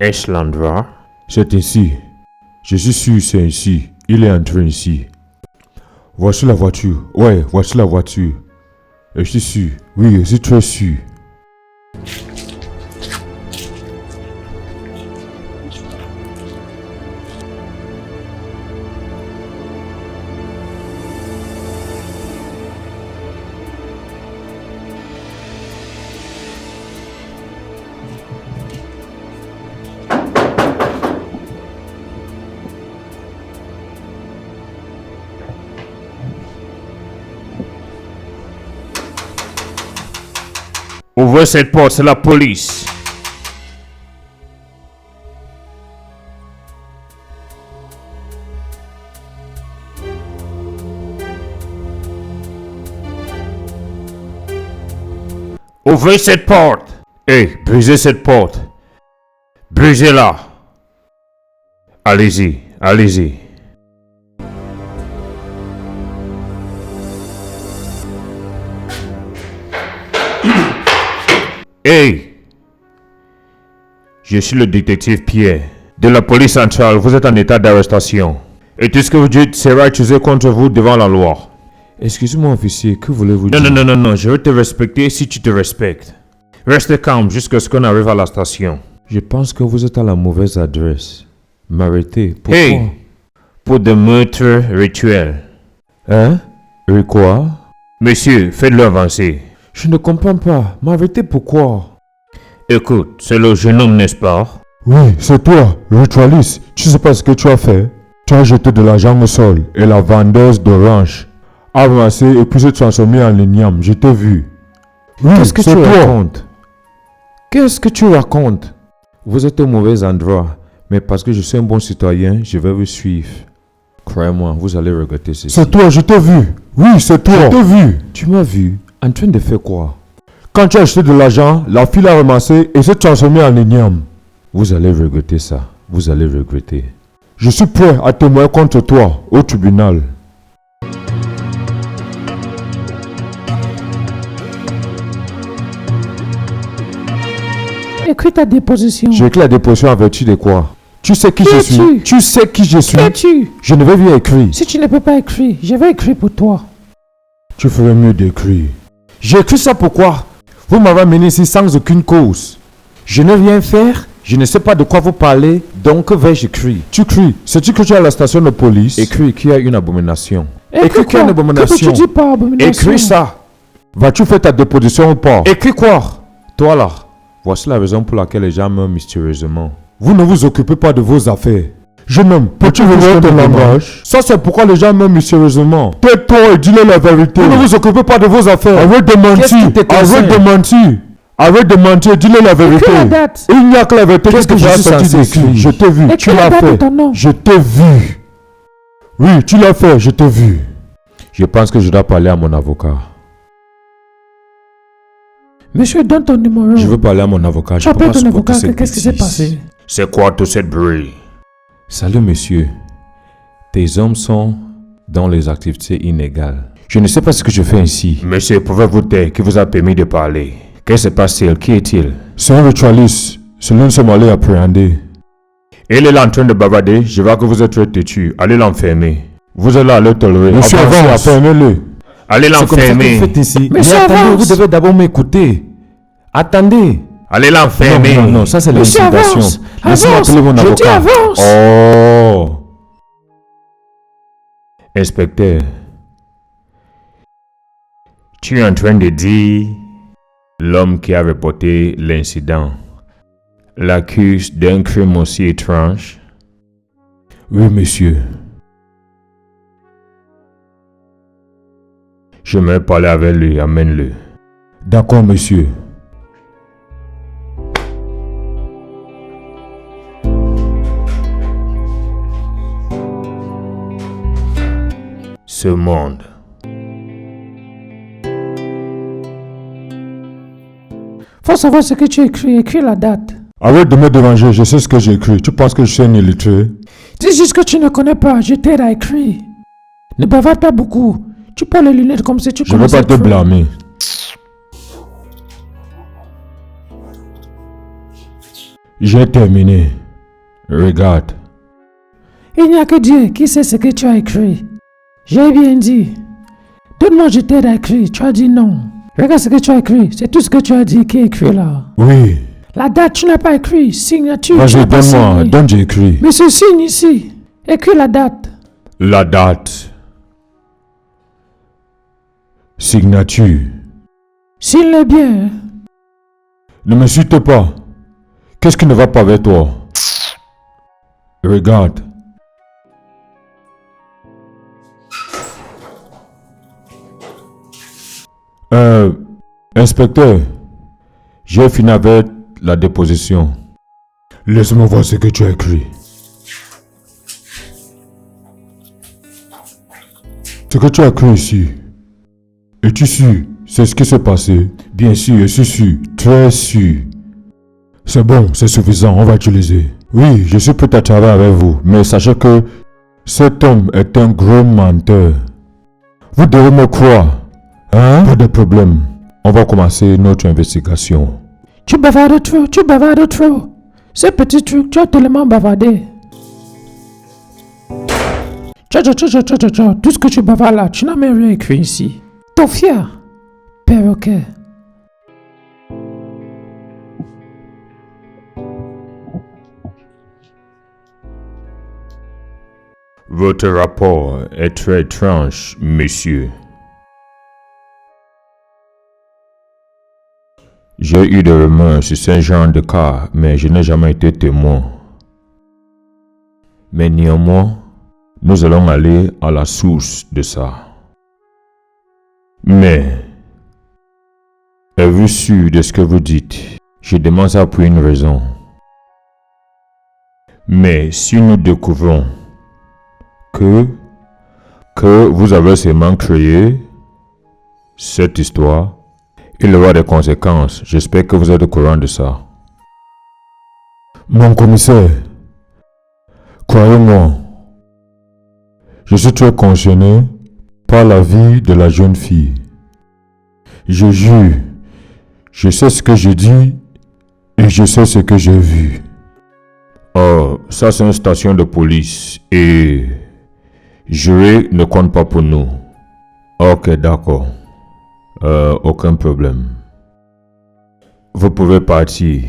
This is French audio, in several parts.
Est-ce l'endroit? C'est ici. Je suis sûr, c'est ici. Il est entré ici. Voici la voiture. Ouais, voici la voiture. Et je suis sûr. Oui, je suis très sûr. Ouvrez cette porte, c'est la police. Ouvrez cette porte. Hey, brisez cette porte. Brisez-la. Allez-y, allez-y. Hey! Je suis le détective Pierre, de la police centrale. Vous êtes en état d'arrestation. Et tout ce que vous dites sera utilisé contre vous devant la loi. Excusez-moi, officier, que voulez-vous dire? Non, je vais te respecter si tu te respectes. Restez calme jusqu'à ce qu'on arrive à la station. Je pense que vous êtes à la mauvaise adresse. M'arrêtez, pourquoi? Hey! Pour des meurtres rituels. Hein? Et quoi? Monsieur, faites-le avancer. Je ne comprends pas. M'arrêtez, pourquoi? Écoute, c'est le jeune homme, n'est-ce pas? Oui, c'est toi, ritualiste. Tu sais pas ce que tu as fait? Tu as jeté de l'argent au sol et la vendeuse d'orange a ramassé et puis s'est transformée en l'igname. Je t'ai vu. Oui, Qu'est-ce que tu racontes? Qu'est-ce que tu racontes? Vous êtes au mauvais endroit, mais parce que je suis un bon citoyen, je vais vous suivre. Croyez-moi, vous allez regretter ceci. C'est toi, je t'ai vu. Oui, c'est toi. Je t'ai vu. Tu m'as vu? En train de faire quoi? Quand tu as acheté de l'argent, la fille l'a ramassé et s'est transformée en igname. Vous allez regretter ça. Vous allez regretter. Je suis prêt à témoigner contre toi au tribunal. Écris ta déposition. J'ai écrit la déposition en vertu de quoi? Tu sais qui je suis? es-tu? Tu sais qui je suis? Qui es-tu? Je ne vais rien écrire. Si tu ne peux pas écrire, je vais écrire pour toi. Tu ferais mieux d'écrire. J'ai écrit ça pourquoi? Vous m'avez amené ici sans aucune cause. Je n'ai rien faire, je ne sais pas de quoi vous parlez, donc vais-je écrire? Tu cries. Sais-tu que tu es à la station de police? Écris qu'il y a une abomination. Écris qu'il y a une abomination. Qu'est-ce que tu dis par abomination? Écris ça. Vas-tu faire ta déposition ou pas? Écris quoi? Toi là. Voici la raison pour laquelle les gens meurent mystérieusement. Vous ne vous occupez pas de vos affaires. Jeune homme, peux-tu revoir ton langage? Ça, c'est pourquoi les gens meurent mystérieusement. Tais-toi et dis-leur la vérité. Vous ne vous occupez pas de vos affaires. Arrête de mentir. Arrête de mentir. Arrête de mentir, dis-leur la vérité. Écris la date. Il n'y a que la vérité. Qu'est-ce que je suis censé écrire? Je t'ai vu. Tu l'as fait. Je t'ai vu. Oui, tu l'as fait. Je t'ai vu. Je pense que je dois parler à mon avocat. Monsieur, donne ton numéro. Je veux parler à mon avocat. Tu appelles ton avocat, qu'est-ce qui s'est passé? C'est quoi tout cette bruit? Salut monsieur. Tes hommes sont dans les activités illégales. Je ne sais pas ce que je fais ici. Monsieur, pouvez-vous dire qui vous a permis de parler? Qu'est-ce qui se passe-t-il? Qui est-il? C'est un ritualiste. C'est l'un de ces allés appréhender. Il est là en train de bavarder. Je vois que vous êtes très têtu. Allez l'enfermer. Vous allez le tolérer. Monsieur, avance. Fermez-le. Allez l'enfermer. Faites ici. Mais attendez, attendez, vous devez d'abord m'écouter. Attendez. Allez l'enfermer. Non, ça c'est l'intimidation. Laissez-moi Avance. appeler mon avocat. Je dis avance. Oh. Inspecteur, tu es en train de dire l'homme qui a reporté l'incident l'accuse d'un crime aussi étrange? Oui, monsieur. Je vais parler avec lui, amène-le. D'accord, monsieur. Ce monde. Faut savoir ce que tu écris. Écris la date. Arrête de me déranger, je sais ce que j'ai écrit. Tu penses que je suis un illettré? Dis juste que tu ne connais pas. Je t'aide à écrire. Ne bavarde pas beaucoup. Tu prends les lunettes comme si tu Je ne vais pas te J'ai terminé. Regarde. Il n'y a que Dieu qui sait ce que tu as écrit. J'ai bien dit. Donne-moi, je t'aide à écrire. Tu as dit non. Regarde ce que tu as écrit. C'est tout ce que tu as dit qui est écrit là. Oui. La date, tu n'as pas écrit. Signature, tu Vas-y, n'as pas donne-moi. signé. Donne, j'ai écrit. Mais ce signe ici. Écris la date. La date. Signature. Signe-le bien. Ne m'insulte pas. Qu'est-ce qui ne va pas avec toi? Regarde. Inspecteur, j'ai fini avec la déposition. Laisse-moi voir ce que tu as écrit. Ce que tu as écrit ici. Es-tu sûr? C'est ce qui s'est passé? Bien sûr, je suis sûr. Très sûr. C'est bon, c'est suffisant, on va utiliser. Oui, je suis prêt à travailler avec vous, mais sachez que cet homme est un gros menteur. Vous devez me croire. Hein? Pas de problème. On va commencer notre investigation. Tu bavardes trop, tu bavardes trop. Ce petit truc, tu as tellement bavardé. Tout ce que tu bavardes là, tu n'as même rien écrit ici. Tofia, perroquet. Votre rapport est très étrange, monsieur. J'ai eu des rumeurs sur ce genre de cas, mais je n'ai jamais été témoin. Mais néanmoins, nous allons aller à la source de ça. Mais, êtes-vous sûr de ce que vous dites? Je demande ça pour une raison. Mais si nous découvrons que vous avez seulement créé cette histoire, il y aura des conséquences. J'espère que vous êtes au courant de ça. Mon commissaire, croyez-moi, je suis très concerné par la vie de la jeune fille. Je jure, je sais ce que je dis et je sais ce que j'ai vu. Oh, ça c'est une station de police et jurer ne compte pas pour nous. Ok, d'accord. Aucun problème. Vous pouvez partir,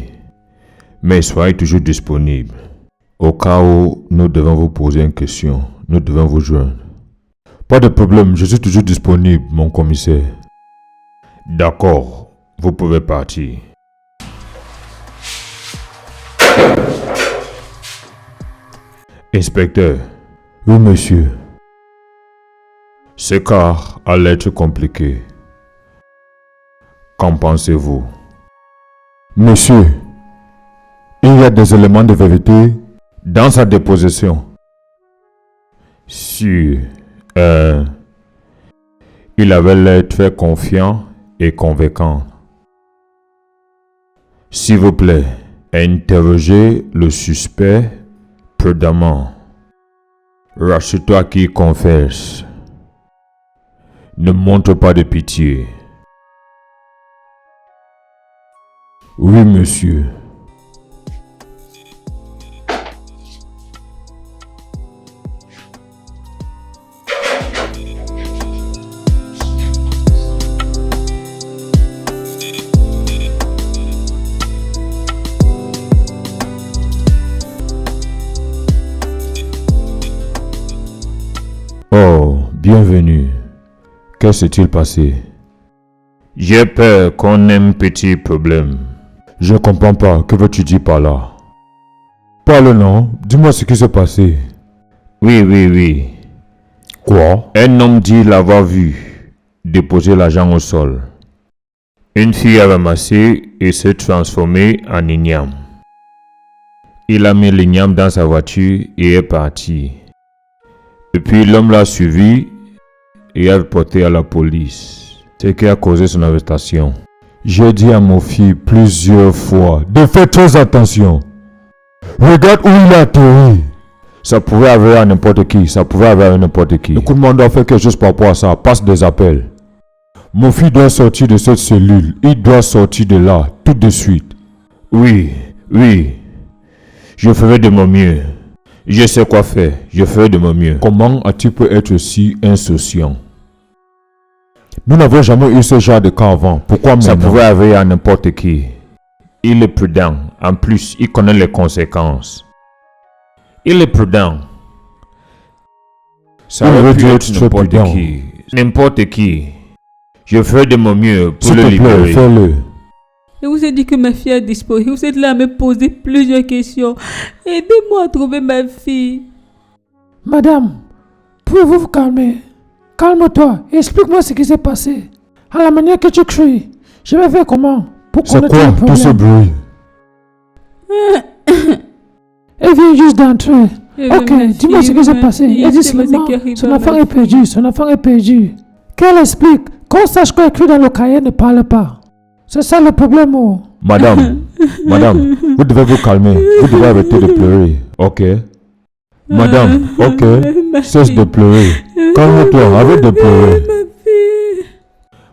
mais soyez toujours disponible. Au cas où nous devons vous poser une question, nous devons vous joindre. Pas de problème, je suis toujours disponible, mon commissaire. D'accord, vous pouvez partir. Inspecteur. Oui, monsieur. Ce cas allait être compliqué. Qu'en pensez-vous? Monsieur, il y a des éléments de vérité dans sa déposition. Sûr. Il avait l'air très confiant et convaincant. S'il vous plaît, interrogez le suspect prudemment. Rassure-toi qu'il confesse. Ne montre pas de pitié. Oui, monsieur. Oh, bienvenue. Que s'est-il passé? J'ai peur qu'on ait un petit problème. Je comprends pas. Que veux-tu dire par là? Parle non. Dis-moi ce qui s'est passé. Oui. Quoi? Un homme dit l'avoir vu déposer l'argent au sol. Une fille a ramassé et s'est transformée en igname. Il a mis l'igname dans sa voiture et est parti. Et puis l'homme l'a suivi et a reporté à la police. Ce qui a causé son arrestation. J'ai dit à mon fils plusieurs fois de faire très attention. Regarde où il a atterri. Ça pouvait arriver à n'importe qui. Écoute, on doit faire quelque chose par rapport à ça. Passe des appels. Mon fils doit sortir de cette cellule. Il doit sortir de là tout de suite. Oui. Je ferai de mon mieux. Je sais quoi faire. Je ferai de mon mieux. Comment as-tu pu être si insouciant? Nous n'avons jamais eu ce genre de cas avant. Pourquoi Ça maintenant? pouvait arriver à n'importe qui. Il est prudent. En plus, il connaît les conséquences. Il est prudent. Ça Il aurait aurait pu dû être être très n'importe prudent. qui. N'importe qui. Je ferai de mon mieux pour S'il le te plaît, libérer. fais-le. Je vous ai dit que ma fille a disparu. Vous êtes là à me poser plusieurs questions. Aidez-moi à trouver ma fille. Madame, pouvez-vous vous calmer? Calme-toi et explique-moi ce qui s'est passé. À la manière que tu cries, je vais faire comment pour C'est connaître quoi le tout ce problème? bruit? Elle vient juste d'entrer. Je veux ma Ok, dis-moi fille, ce qui s'est ma passé. fille. Elle dit C'est moi seulement, qui arrive son à enfant ma est perdu, son enfant est perdu. Qu'elle explique, qu'on sache quoi écrit dans le cahier ne parle pas. C'est ça le problème, oh. Madame, madame, vous devez vous calmer. Vous devez arrêter de pleurer. Ok? Madame, ok? Ma Cesse fille. de pleurer. Calme-toi, arrête de pleurer. Ma fille.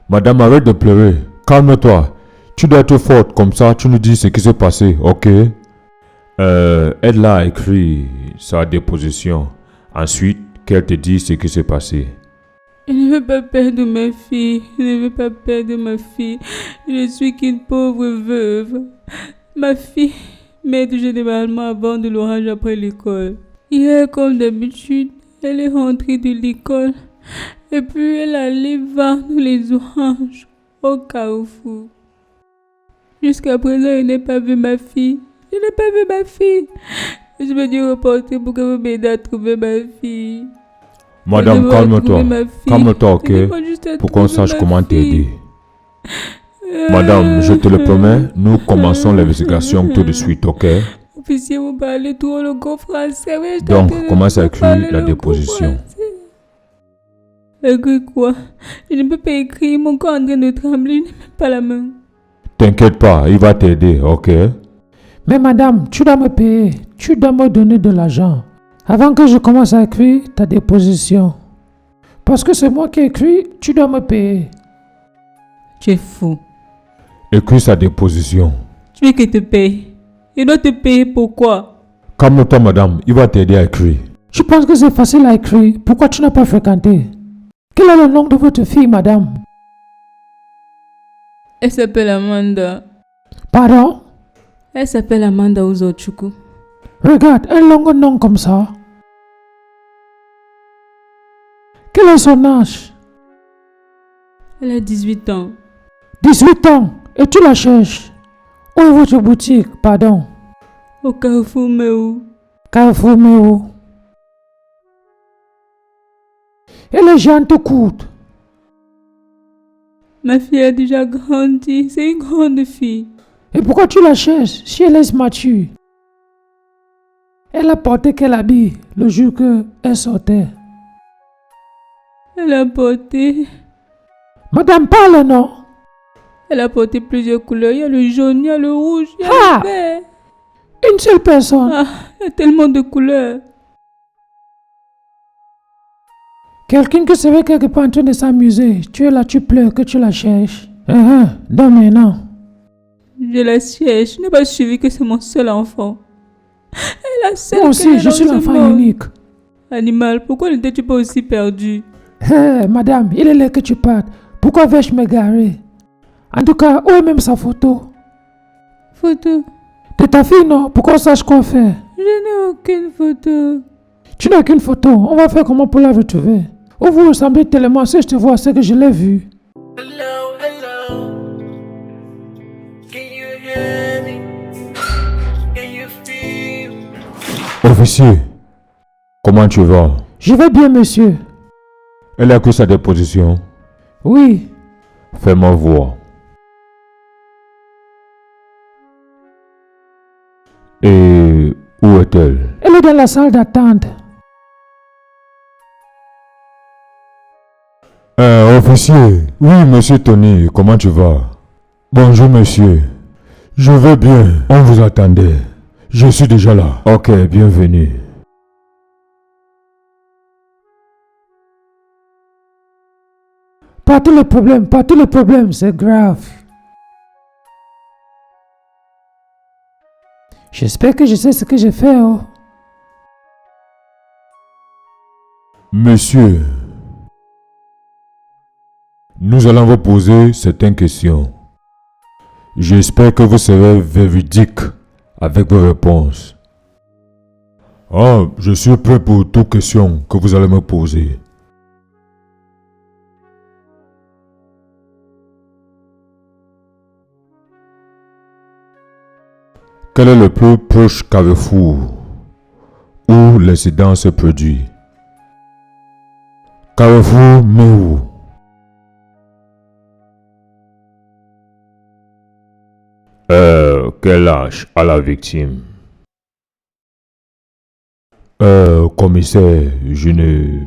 Madame, arrête de pleurer. Calme-toi. Tu dois être forte, comme ça tu nous dis ce qui s'est passé, ok? Elle a écrit sa déposition. Ensuite, qu'elle te dise ce qui s'est passé. Je ne veux pas perdre ma fille. Je ne veux pas perdre ma fille. Je suis qu'une pauvre veuve. Ma fille m'aide généralement avant de l'orage après l'école. Hier, comme d'habitude, elle est rentrée de l'école. Et puis elle allait vendre les oranges au carrefour. Jusqu'à présent, je n'ai pas vu ma fille. Je n'ai pas vu ma fille. Je me dis reporter pour que vous m'aidez à trouver ma fille. Madame, Je veux retrouver calme-toi. ma fille. Calme-toi, ok? Aidez-moi juste à Pour qu'on trouver sache ma comment fille. t'aider. Madame, je te le promets, nous commençons l'investigation tout de suite, ok? Officier, vous parlez trop le gros français. Oui, je Donc, t'entends commence à vous écrire parler la le déposition. gros français. Écris quoi? Je ne peux pas écrire, mon corps est en train de trembler, je n'ai même pas la main. T'inquiète pas, il va t'aider, ok? Mais madame, tu dois me payer. Tu dois me donner de l'argent. Avant que je commence à écrire ta déposition. Parce que c'est moi qui écris, tu dois me payer. Tu es fou. Écris sa déposition. Tu veux qu'il te paye? Il doit te payer pourquoi? Calme-toi, madame, il va t'aider à écrire. Je pense que c'est facile à écrire. Pourquoi tu n'as pas fréquenté? Quel est le nom de votre fille, madame? Elle s'appelle Amanda. Pardon? Elle s'appelle Amanda Uzochukwu. Regarde, un long nom comme ça. Quel est son âge? Elle a 18 ans. 18 ans. Et tu la cherches? Où est votre boutique? Pardon. Au Carrefour Méo. Carrefour Méo. Et les gens te coûtent. Ma fille a déjà grandi. C'est une grande fille. Et pourquoi tu la cherches si elle est mature? Elle a porté quel habit le jour qu'elle sortait? Elle a porté... Madame, parle, non? Elle a porté plusieurs couleurs. Il y a le jaune, il y a le rouge, il y a Ah! le vert. Une seule personne. Ah, il y a tellement de couleurs. Quelqu'un qui serait quelque part en train de s'amuser. Tu es là, tu pleures, que tu la cherches. Donc maintenant. Je la cherche. Je n'ai pas suivi que c'est mon seul enfant. Elle a seule Moi aussi, je suis l'enfant unique. Animal, pourquoi n'étais-tu pas aussi perdu? Madame, il est là que tu partes. Pourquoi vais-je me garer? En tout cas, où est même sa photo? Photo? De ta fille, non? Pour qu'on sache quoi faire. Je n'ai aucune photo. Tu n'as qu'une photo. On va faire comment pour la retrouver? Où vous ressemblez tellement, si je te vois, c'est que je l'ai vu. Hello, hello. Can you hear me? Can you feel me? Officier, comment tu vas? Je vais bien, monsieur. Elle a écrit sa déposition. Oui. Fais-moi voir. Et où est-elle? Elle est dans la salle d'attente. Officier. Oui, monsieur Tony, comment tu vas? Bonjour, monsieur. Je vais bien. On vous attendait. Je suis déjà là. Ok, bienvenue. Pas tous les problèmes, c'est grave. J'espère que je sais ce que j'ai fait, oh. Monsieur, nous allons vous poser certaines questions. J'espère que vous serez véridique avec vos réponses. Ah, je suis prêt pour toute question que vous allez me poser. Quel est le plus proche carrefour où l'incident se produit? Carrefour Meou. Quel âge a la victime? Commissaire, je ne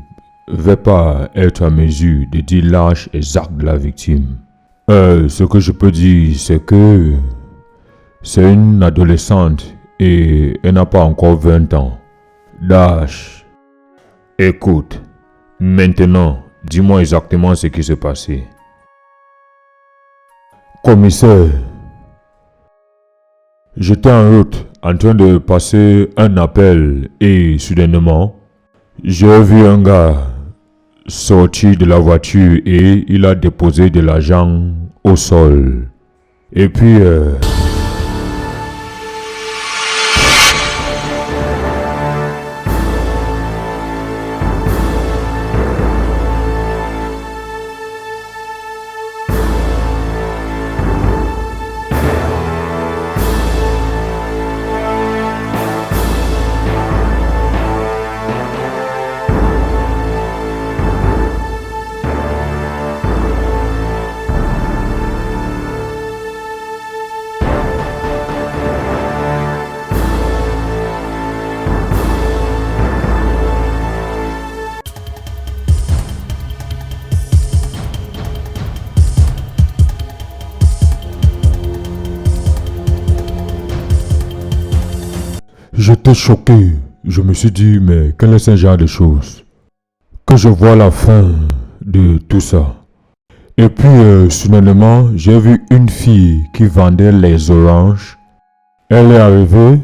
vais pas être à mesure de dire l'âge exact de la victime. Ce que je peux dire, c'est que c'est une adolescente et elle n'a pas encore 20 ans d'âge. Écoute, maintenant, dis-moi exactement ce qui s'est passé. Commissaire, j'étais en route en train de passer un appel et soudainement, j'ai vu un gars sortir de la voiture et il a déposé de l'argent au sol. Et puis... J'étais choqué. Je me suis dit, mais quel est ce genre de choses? Que je vois la fin de tout ça. Et puis, soudainement, j'ai vu une fille qui vendait les oranges. Elle est arrivée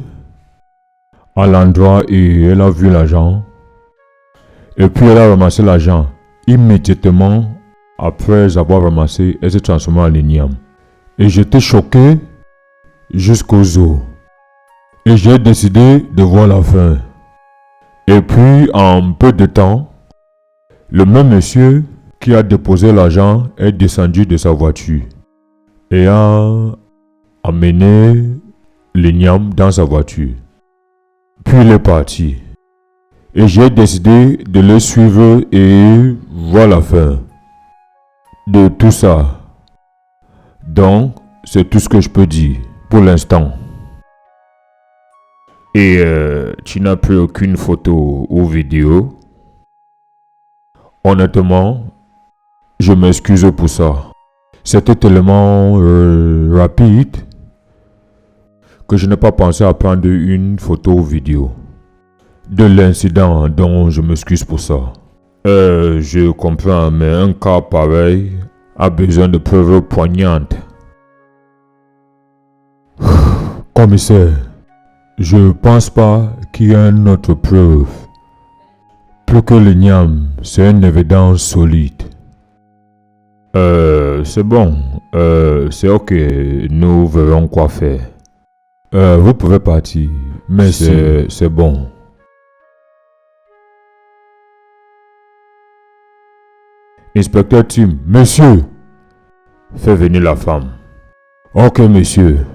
à l'endroit et elle a vu l'argent. Et puis, elle a ramassé l'argent. Immédiatement, après avoir ramassé, elle s'est transformée en igname. Et j'étais choqué jusqu'aux os. Et j'ai décidé de voir la fin. Et puis, en peu de temps, le même monsieur qui a déposé l'argent est descendu de sa voiture et a amené l'igname dans sa voiture. Puis il est parti. Et j'ai décidé de le suivre et voir la fin de tout ça. Donc, c'est tout ce que je peux dire pour l'instant. Et tu n'as pris aucune photo ou vidéo? Honnêtement, je m'excuse pour ça. C'était tellement rapide que je n'ai pas pensé à prendre une photo ou vidéo de l'incident, donc je m'excuse pour ça. Je comprends, mais un cas pareil a besoin de preuves poignantes. Commissaire, je pense pas qu'il y ait une autre preuve. Plus que l'igname, c'est une évidence solide. C'est bon. C'est ok. Nous verrons quoi faire. Vous pouvez partir. Mais c'est bon. Inspecteur Tim, monsieur, fais venir la femme. Ok, monsieur.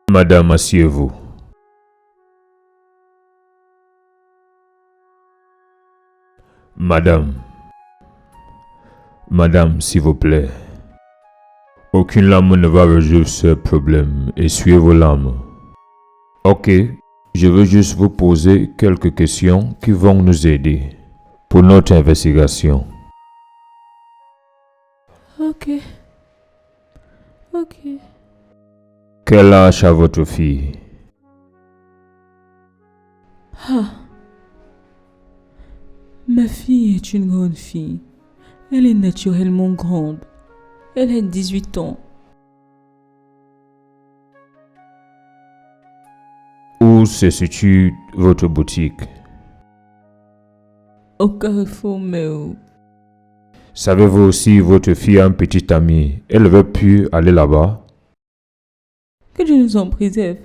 Madame, asseyez-vous. Madame, s'il vous plaît. Aucune lame ne va résoudre ce problème. Essuyez vos larmes. Ok, je veux juste vous poser quelques questions qui vont nous aider pour notre investigation. Ok. Quel âge a votre fille? Ma fille est une grande fille. Elle est naturellement grande. Elle a 18 ans. Où se situe votre boutique? Au carrefour Méo. Savez-vous si votre fille a un petit ami? Elle veut plus aller là-bas? Que Dieu nous en préserve.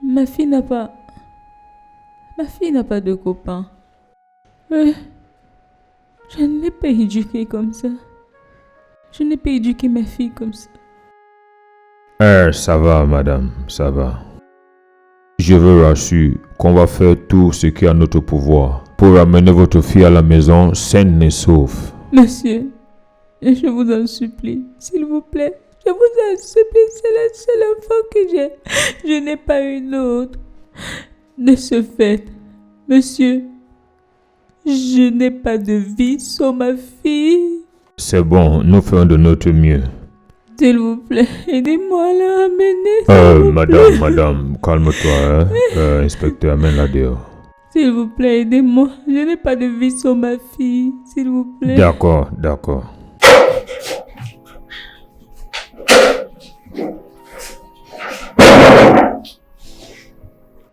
Ma fille n'a pas de copain. Je ne l'ai pas éduquée comme ça. Je n'ai pas éduqué ma fille comme ça. Ça va, madame, ça va. Je vous rassure qu'on va faire tout ce qui est à notre pouvoir pour ramener votre fille à la maison saine et sauve. Monsieur, je vous en supplie, s'il vous plaît. Je vous en supplie, c'est la seule enfant que j'ai. Je n'ai pas une autre. De ce fait, monsieur, je n'ai pas de vie sans ma fille. C'est bon, nous ferons de notre mieux. S'il vous plaît, aidez-moi à la ramener. Madame, calme-toi, hein. Inspecteur, amène-la dehors. S'il vous plaît, aidez-moi. Je n'ai pas de vie sans ma fille, s'il vous plaît. D'accord.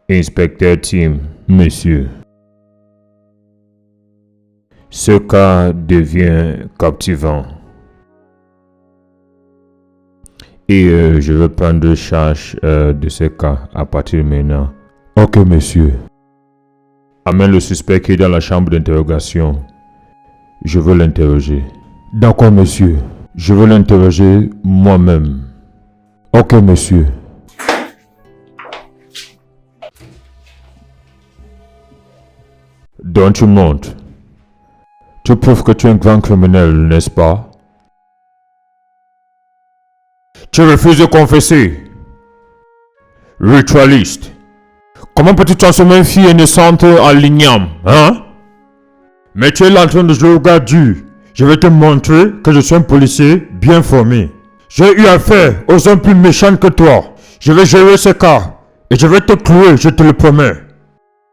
Inspecteur Tim, monsieur. Ce cas devient captivant. Et je veux prendre charge de ce cas à partir de maintenant. Ok, monsieur. Amène le suspect qui est dans la chambre d'interrogation. Je veux l'interroger. D'accord, monsieur. Je veux l'interroger moi-même. Ok, monsieur. Donc tu montes. Tu prouves que tu es un grand criminel, n'est-ce pas? Tu refuses de confesser. Ritualiste. Comment peux-tu transformer une fille innocente en l'igname, hein? Mais tu es là en train de jouer au gars dur. Je vais te montrer que je suis un policier bien formé. J'ai eu affaire aux hommes plus méchants que toi. Je vais gérer ce cas. Et je vais te clouer, je te le promets.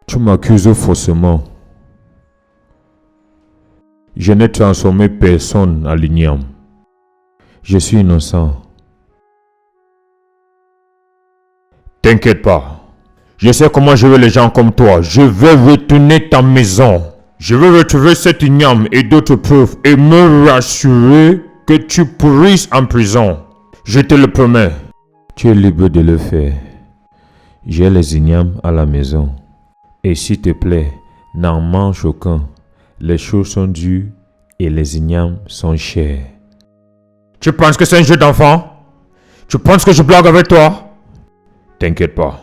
Tu m'accuses faussement. Je n'ai transformé personne en l'igname. Je suis innocent. T'inquiète pas. Je sais comment gérer les gens comme toi. Je vais retourner ta maison. Je vais retrouver cet igname et d'autres preuves et me rassurer que tu pourrisses en prison. Je te le promets. Tu es libre de le faire. J'ai les ignames à la maison. Et s'il te plaît, n'en mange aucun. Les choses sont dures et les ignames sont chers. Tu penses que c'est un jeu d'enfant? Tu penses que je blague avec toi? T'inquiète pas.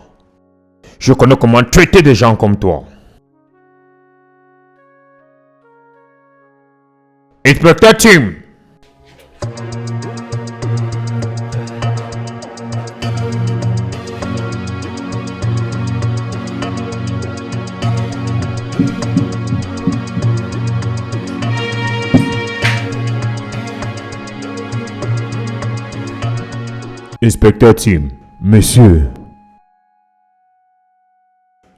Je connais comment traiter des gens comme toi. Inspecteur Tim. Inspecteur Tim. Monsieur.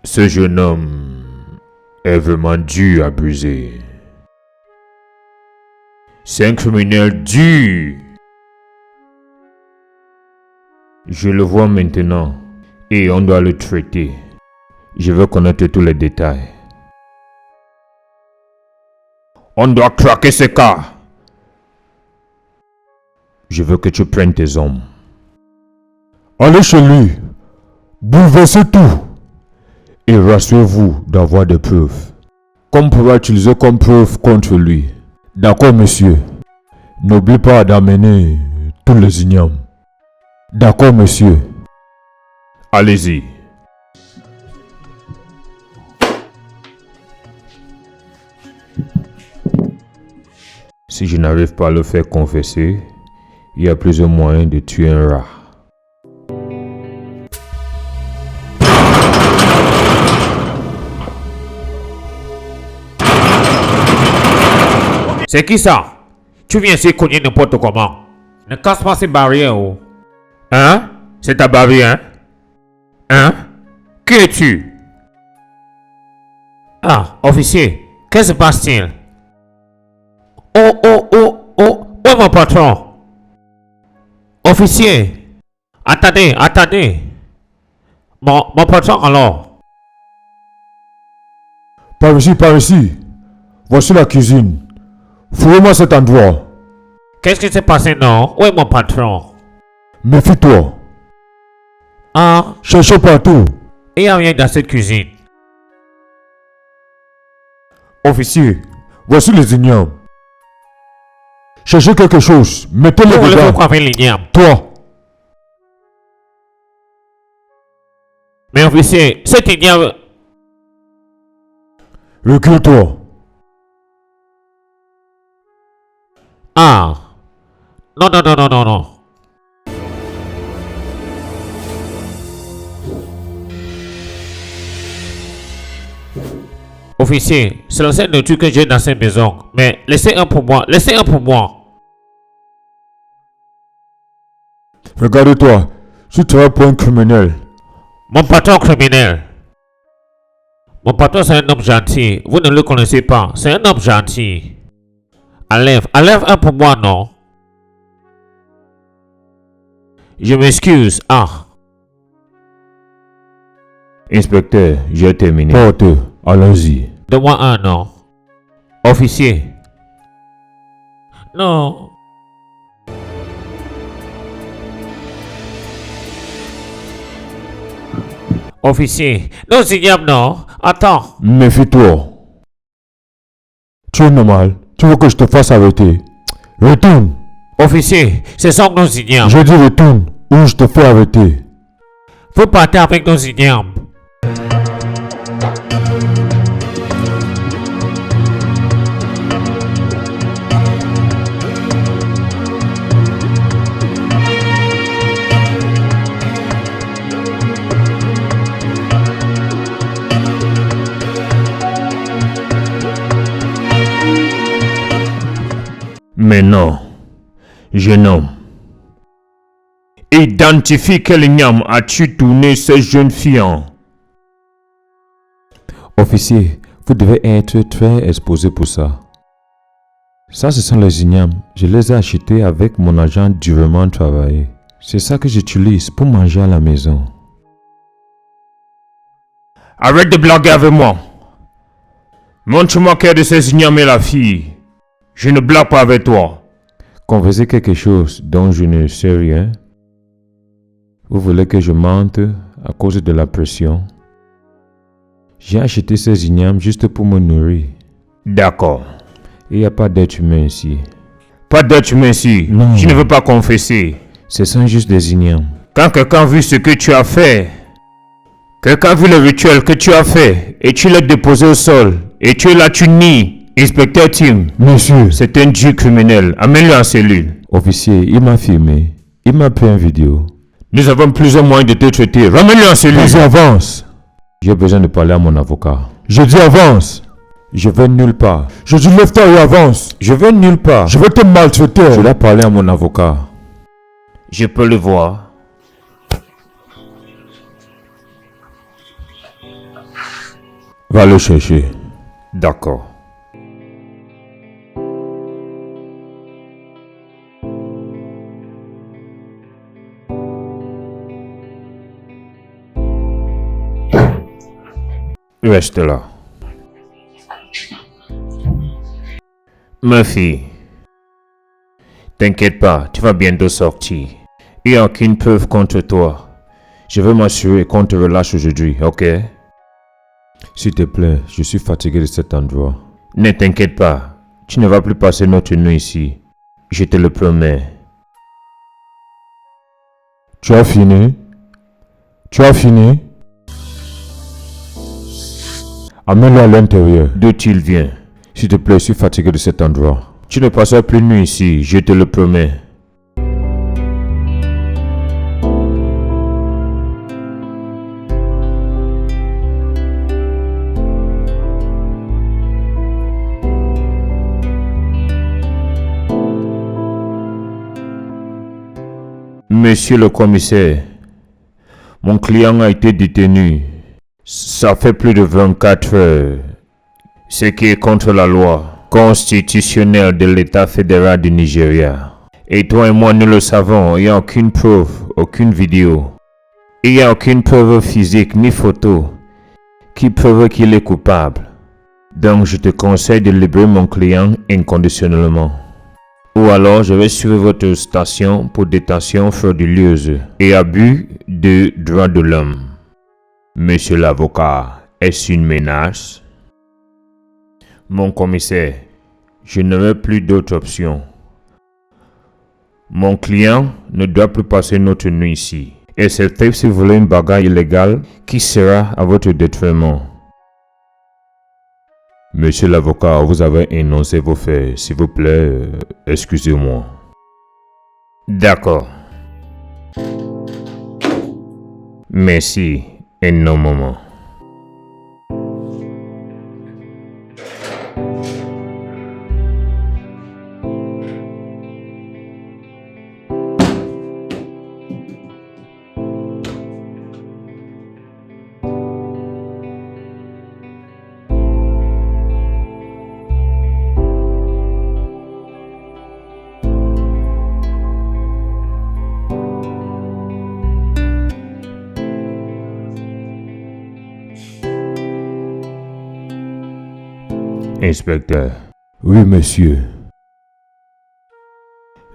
Ce jeune homme est vraiment dur à briser. C'est un criminel dur. Je le vois maintenant et on doit le traiter. Je veux connaître tous les détails. On doit craquer ce cas. Je veux que tu prennes tes hommes. Allez chez lui. Bouleversez tout. Et rassurez-vous d'avoir des preuves. Qu'on pourra utiliser comme preuve contre lui. D'accord, monsieur. N'oublie pas d'amener tous les ignames. D'accord, monsieur. Allez-y. Si je n'arrive pas à le faire confesser, il y a plusieurs moyens de tuer un rat. C'est qui ça? Tu viens ici cogner n'importe comment. Ne casse pas ces barrières, oh. Hein? C'est ta barrière, hein? Hein? Qui es-tu? Ah, officier, qu'est-ce qui se passe-t-il? Où est mon patron? Officier, attendez. Mon patron alors? Par ici. Voici la cuisine. Fouillez-moi cet endroit. Qu'est-ce qui s'est passé, non? Où est mon patron? Méfie-toi. Ah, Cherchez partout. il n'y a rien dans cette cuisine. Officier, voici les ignames. Cherchez quelque chose. Mettez-les Vous voulez dedans. quoi avec l'igname? Toi. Mais officier, cet igname... Recule-toi. Ah, non. Officier, c'est le seul nourriture que j'ai dans cette maison. Mais laissez un pour moi. Regarde-toi. Tu travailles pour un criminel. Mon patron criminel. Mon patron c'est un homme gentil. Vous ne le connaissez pas. C'est un homme gentil. Enlève un pour moi, non? Je m'excuse. Ah. Inspecteur, j'ai terminé. Porte. Allons-y. Donne-moi un, non? Officier. Non. Officier. Non, Zignam, non. Attends. Méfie-toi. Tu es normal. Tu veux que je te fasse arrêter? Retourne. Officier, c'est son nom Zignam. Je dis retourne ou je te fais arrêter. Vous partez avec nos Zignam. Maintenant, jeune homme, identifie quel igname as-tu tourné ces jeunes filles en? Officier, vous devez être très exposé pour ça. Ça, ce sont les ignames. Je les ai achetés avec mon argent durement travaillé. C'est ça que j'utilise pour manger à la maison. Arrête de blaguer avec moi. Montre-moi quel de ces ignames est la fille. Je ne blague pas avec toi. Conversez quelque chose dont je ne sais rien. Vous voulez que je mente à cause de la pression? J'ai acheté ces ignames juste pour me nourrir. D'accord. Il n'y a pas d'être humain ici. Pas d'être humain ici. Non. Je ne veux pas confesser. Ce sont juste des ignames. Quand quelqu'un a vu ce que tu as fait, quelqu'un a vu le rituel que tu as fait, et tu l'as déposé au sol, et tu es là, tu nies. Inspecteur Tim, Monsieur, c'est un dieu criminel. Amène-le en cellule. officier, il m'a filmé. Il m'a pris une vidéo. Nous avons plusieurs moyens de te traiter. Ramène-le en cellule. Vas-y, avance. J'ai besoin de parler à mon avocat. Je dis avance. Je vais nulle part. Je dis lève-toi et avance. Je vais nulle part. Je vais te maltraiter. Je dois parler à mon avocat. Je peux le voir. Va le chercher. D'accord. Reste là. Murphy, t'inquiète pas, tu vas bientôt sortir. Il n'y a aucune preuve contre toi. Je veux m'assurer qu'on te relâche aujourd'hui, ok? S'il te plaît, je suis fatigué de cet endroit. Ne t'inquiète pas, tu ne vas plus passer notre nuit ici. Je te le promets. Tu as fini? Tu as fini? Amène-le à l'intérieur. D'où il vient? S'il te plaît, je suis fatigué de cet endroit. Tu ne passeras plus de nuit ici, je te le promets. Monsieur le commissaire, mon client a été détenu. Ça fait plus de 24 heures. ce qui est contre la loi constitutionnelle de l'État fédéral du Nigeria. Et toi et moi, nous le savons, il n'y a aucune preuve, aucune vidéo. Il n'y a aucune preuve physique ni photo qui prouve qu'il est coupable. Donc, je te conseille de libérer mon client inconditionnellement. Ou alors, je vais suivre votre station pour détention frauduleuse et abus de droits de l'homme. Monsieur l'avocat, est-ce une menace? Mon commissaire, je n'aurai plus d'autre option. Mon client ne doit plus passer notre nuit ici. Et c'est peut-être si vous voulez une bagarre illégale qui sera à votre détriment. Monsieur l'avocat, vous avez énoncé vos faits. S'il vous plaît, excusez-moi. D'accord. Merci énormément. Inspecteur. Oui, monsieur.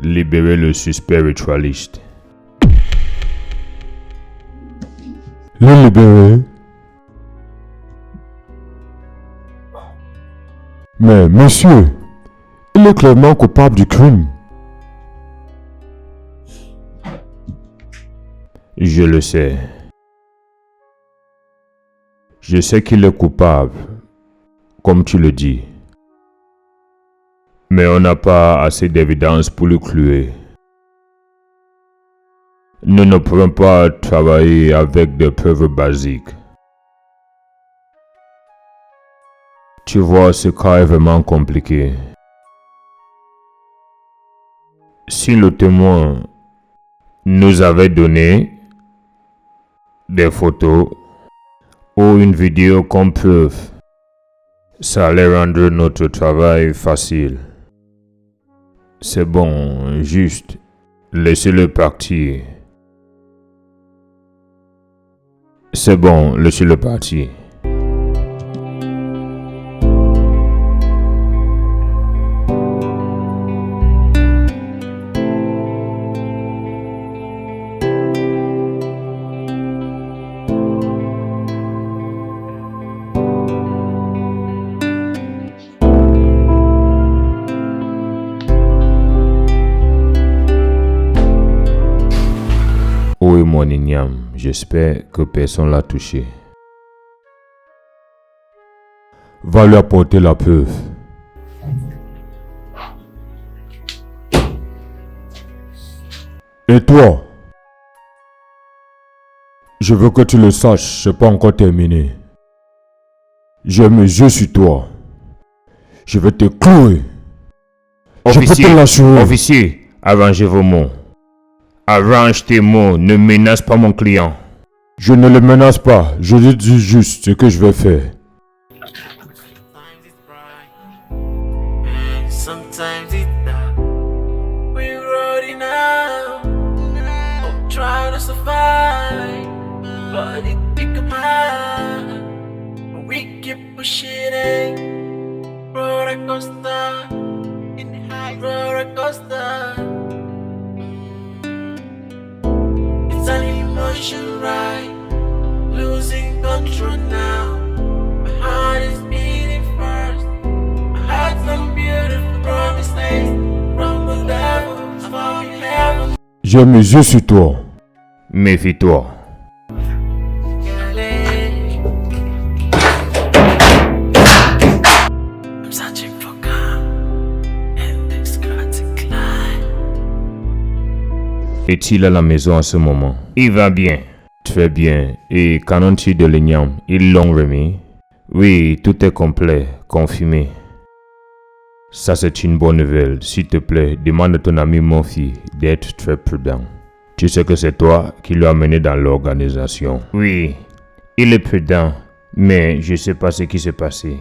Libérez le suspect ritualiste. Le libérer? Mais, monsieur, il est clairement coupable du crime. Je le sais. Je sais qu'il est coupable, comme tu le dis. Mais on n'a pas assez d'évidence pour le clouer. Nous ne pourrons pas travailler avec des preuves basiques. Tu vois, ce cas est vraiment compliqué. Si le témoin nous avait donné des photos ou une vidéo comme preuve, ça allait rendre notre travail facile. C'est bon, juste laissez-le partir. C'est bon, laissez-le partir. Oui, mon igname, j'espère que personne l'a touché. Va lui apporter la preuve. Et toi? Je veux que tu le saches, c'est pas encore terminé. J'ai mes yeux sur toi. Je vais te clouer. Je peux te l'assurer. Officier, arrangez vos mots. Arrange tes mots, ne menace pas mon client. Je ne le menace pas, je lui dis juste ce que je vais faire. Sometimes it's dark. We're rolling out, trying to survive, but it become hard. We keep pushing, roller coaster, in the high roller coaster. It's an emotion ride, losing control now. My heart is beating fast. My heart's some beautiful promises from the devil. I found in heaven. J'ai mes yeux sur toi. Méfie-toi. I'm searching for calm in this chaotic life. Est-il à la maison à ce moment? Il va bien. Très bien. Et qu'en-est-il de l'igname? Ils l'ont remis? Oui, tout est complet, confirmé. Ça, c'est une bonne nouvelle. S'il te plaît, demande à ton ami Murphy d'être très prudent. Tu sais que c'est toi qui l'as amené dans l'organisation. Oui, il est prudent, mais je ne sais pas ce qui s'est passé.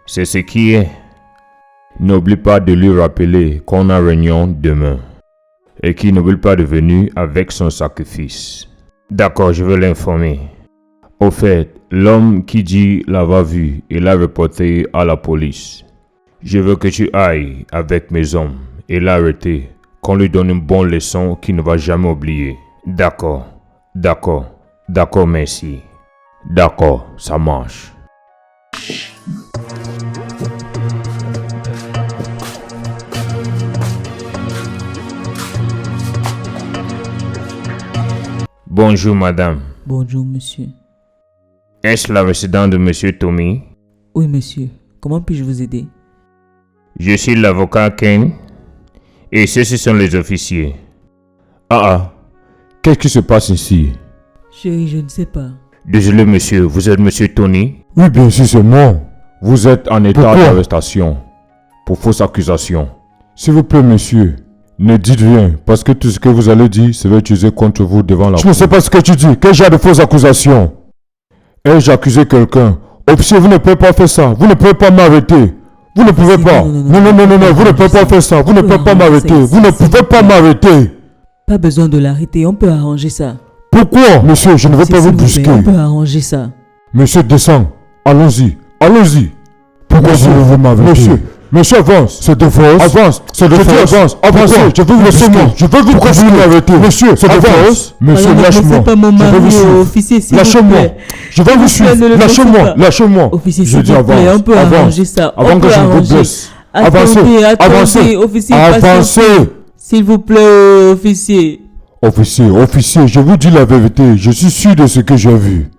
C'est ce qui est. N'oublie pas de lui rappeler qu'on a réunion demain et qu'il n'oublie pas de venir avec son sacrifice. D'accord, je vais l'informer. Au fait, l'homme qui dit l'avoir vu et l'a reporté à la police. Je veux que tu ailles avec mes hommes et l'arrêter, qu'on lui donne une bonne leçon qu'il ne va jamais oublier. D'accord, d'accord, d'accord, merci. D'accord, ça marche. Bonjour madame. Bonjour, monsieur. Est-ce la résidence de monsieur Tommy? Oui, monsieur. Comment puis-je vous aider? Je suis l'avocat Ken et ceux-ci sont les officiers. Qu'est-ce qui se passe ici? Chérie, je ne sais pas. Désolé monsieur, vous êtes monsieur Tony? Oui, bien sûr, c'est moi. Vous êtes en état Pourquoi? d'arrestation pour fausse accusation. S'il vous plaît, monsieur, ne dites rien, parce que tout ce que vous allez dire sera utilisé contre vous devant la cour. Je ne sais pas ce que tu dis. Quel genre de fausses accusations? Ai-je accusé quelqu'un? Officier, vous ne pouvez pas faire ça. Vous ne pouvez pas m'arrêter. Vous ne pouvez pas. Non, vous ne pouvez pas faire ça. Vous ne pouvez pas m'arrêter. Vous ne pouvez pas m'arrêter. Pas besoin de l'arrêter, on peut arranger ça. Pourquoi? Monsieur, je ne veux pas vous brusquer. On peut arranger ça. Monsieur, descends. Allons-y. Allons-y. Pourquoi voulez-vous m'arrêter? Monsieur, avance. C'est de force. Avance. C'est de force. Avance. Avancez. Je veux vous brusquer. Je veux vous brusquer. Vous m'arrêter. Monsieur, c'est de force. Monsieur, lâche-moi. Je veux vous suivre. Officier, s'il vous Lâchez-moi. plaît. Je vais vous suivre. Lâchez-moi. Lâchez-moi. Officier, Je s'il dis vous plaît, avance. on peut arranger ça. Avant On que peut je ne vous arranger. blesse. Attendez, Avancez. officier, Avancez. patientez. S'il vous plaît, officier. Officier, je vous dis la vérité. Je suis sûr de ce que j'ai vu.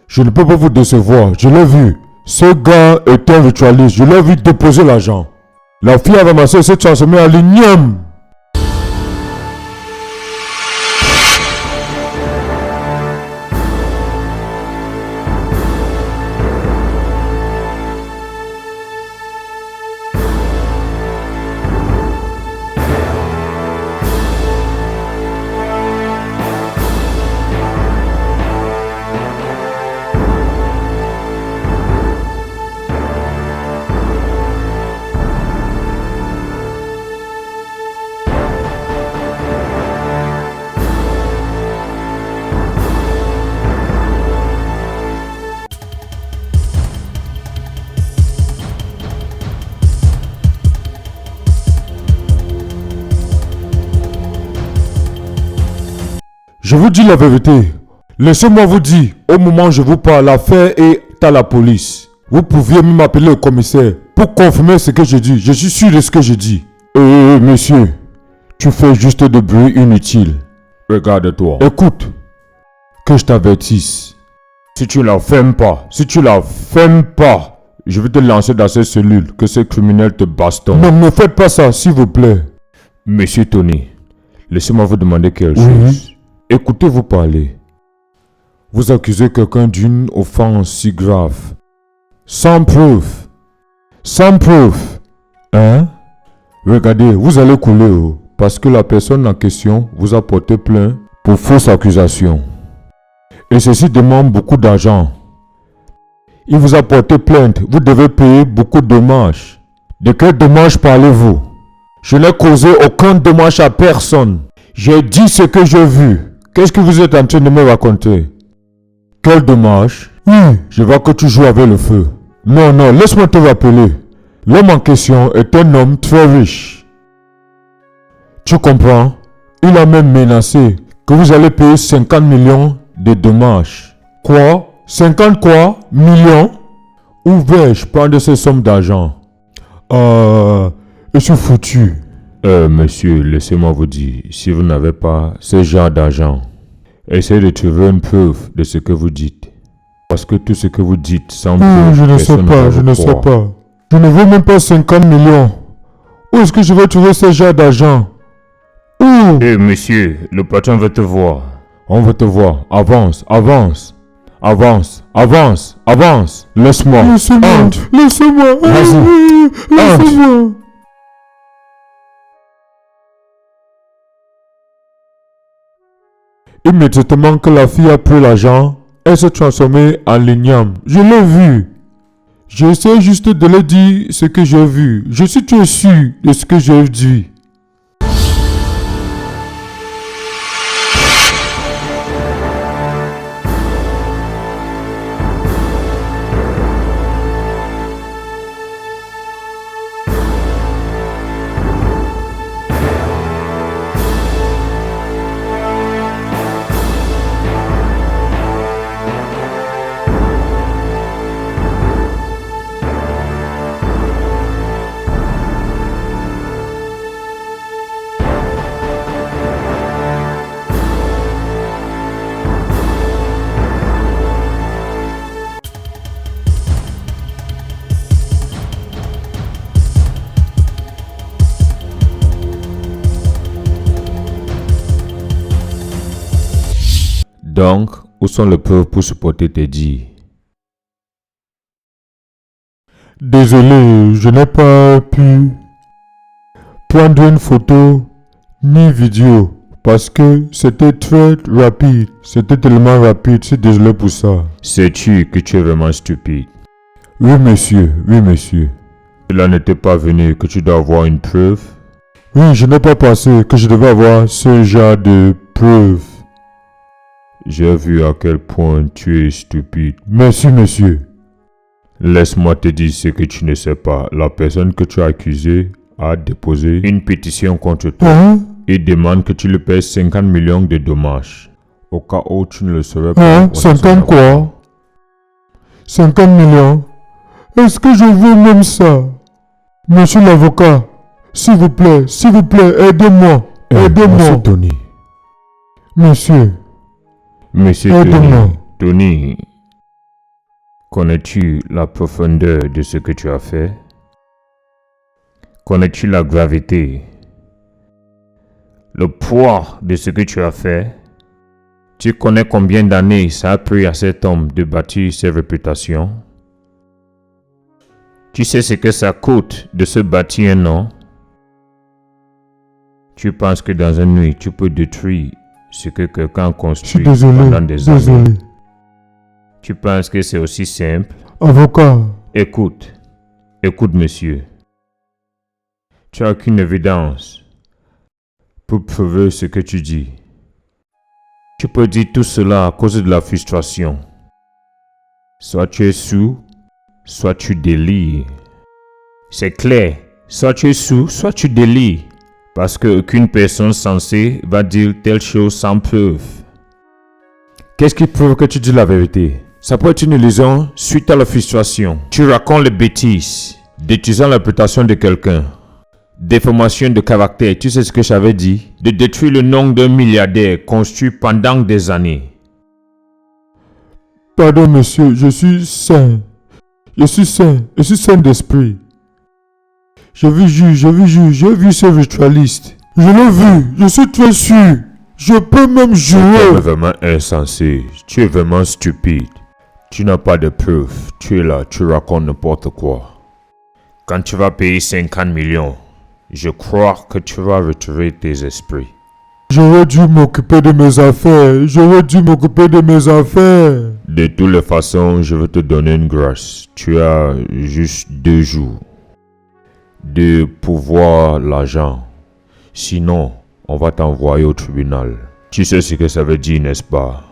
Je ne peux pas vous décevoir. Je l'ai vu. Ce gars est un ritualiste. Je l'ai vu déposer l'argent. La fille a ramassé et s'est transformée en l'igname. Je vous dis la vérité. Laissez-moi vous dire, au moment où je vous parle, l'affaire est à la police. Vous pouviez même m'appeler le commissaire pour confirmer ce que je dis. Je suis sûr de ce que je dis. Monsieur, tu fais juste de bruit inutile. Regarde-toi. Écoute, que je t'avertisse. Si tu la fermes pas, Je vais te lancer dans cette cellule, que ces criminels te bastonnent. Non, ne faites pas ça, s'il vous plaît. Monsieur Tony, laissez-moi vous demander quelque chose. Écoutez-vous parler. Vous accusez quelqu'un d'une offense si grave. Sans preuve. Hein? Regardez, vous allez couler, parce que la personne en question vous a porté plainte pour fausse accusation. Et ceci demande beaucoup d'argent. Il vous a porté plainte, vous devez payer beaucoup de dommages. De quel dommage parlez-vous? Je n'ai causé aucun dommage à personne. J'ai dit ce que j'ai vu. Qu'est-ce que vous êtes en train de me raconter? Quel dommage? Oui, je vois que tu joues avec le feu. Non, laisse-moi te rappeler. L'homme en question est un homme très riche. Tu comprends? Il a même menacé que vous allez payer 50 millions de dommages. Quoi? 50 quoi? Millions? Où vais-je prendre ces sommes d'argent? Je suis foutu. Monsieur, laissez-moi vous dire, si vous n'avez pas ce genre d'argent, essayez de trouver une preuve de ce que vous dites. Parce que tout ce que vous dites sans preuve, je ne sais pas. Je ne veux même pas 50 millions. Où est-ce que je vais trouver ce genre d'argent? Où? Monsieur, le patron veut te voir. On veut te voir. Avance. Laisse-moi. Laisse-moi. Vas-y. Laisse-moi. Immédiatement que la fille a pris l'argent, elle s'est transformée en l'igname. Je l'ai vu. J'essaie juste de leur dire ce que j'ai vu. Je suis très sûr de ce que j'ai dit. Donc, où sont les preuves pour supporter tes dires? Désolé, je n'ai pas pu prendre une photo ni vidéo parce que c'était très rapide. C'était tellement rapide, je suis désolé pour ça. Sais-tu que tu es vraiment stupide? Oui, monsieur, oui, monsieur. Cela n'était pas venu que tu dois avoir une preuve? Oui, je n'ai pas pensé que je devais avoir ce genre de preuve. J'ai vu à quel point tu es stupide. Merci, monsieur. Laisse-moi te dire ce que tu ne sais pas. La personne que tu as accusée a déposé une pétition contre toi et demande que tu lui payes 50 millions de dommages. Au cas où tu ne le saurais pas. 50 quoi? 50 millions? Est-ce que je veux même ça? Monsieur l'avocat, s'il vous plaît, aidez-moi. Aidez-moi. Monsieur Tony. Monsieur. Monsieur Aidez-moi. Tony, connais-tu la profondeur de ce que tu as fait? Connais-tu la gravité? Le poids de ce que tu as fait? Tu connais combien d'années ça a pris à cet homme de bâtir sa réputation? Tu sais ce que ça coûte de se bâtir un nom? Tu penses que dans une nuit, tu peux détruire ce que quelqu'un a construit pendant des années? Tu penses que c'est aussi simple? Avocat. Écoute, monsieur. Tu n'as aucune évidence pour prouver ce que tu dis. Tu peux dire tout cela à cause de la frustration. Soit tu es sous, soit tu délires. C'est clair, soit tu es sous, soit tu délires. Parce qu'aucune personne censée va dire telle chose sans preuve. Qu'est-ce qui prouve que tu dis la vérité? Ça peut être une illusion suite à la frustration. Tu racontes les bêtises, détruisant la réputation de quelqu'un. Déformation de caractère, tu sais ce que j'avais dit? De détruire le nom d'un milliardaire construit pendant des années. Pardon monsieur, je suis sain. Je suis sain d'esprit. J'ai vu ce ritualiste. Je l'ai vu, je suis très sûr. Je peux même Tu es jouer. vraiment insensé, tu es vraiment stupide. Tu n'as pas de preuves, tu es là, tu racontes n'importe quoi. Quand tu vas payer 50 millions, je crois que tu vas retirer tes esprits. J'aurais dû m'occuper de mes affaires. De toutes les façons, je vais te donner une grâce. Tu as juste 2 jours de pouvoir l'argent. Sinon, on va t'envoyer au tribunal. Tu sais ce que ça veut dire, n'est-ce pas?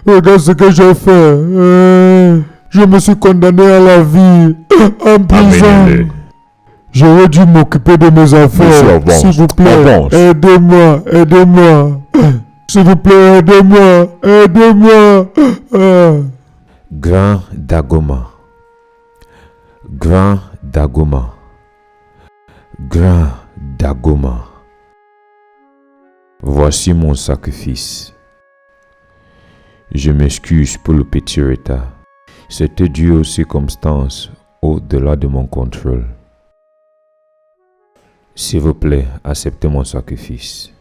Regarde ce que j'ai fait. Je me suis condamné à la vie en prison. Amenez-le. J'aurais dû m'occuper de mes affaires. Monsieur, avance. S'il vous plaît, Avance. aidez-moi. S'il vous plaît, aidez-moi. Grand Dagoma. Grand Dagoma. Grand Dagoma. Voici mon sacrifice. Je m'excuse pour le petit retard. C'était dû aux circonstances au-delà de mon contrôle. S'il vous plaît, acceptez mon sacrifice.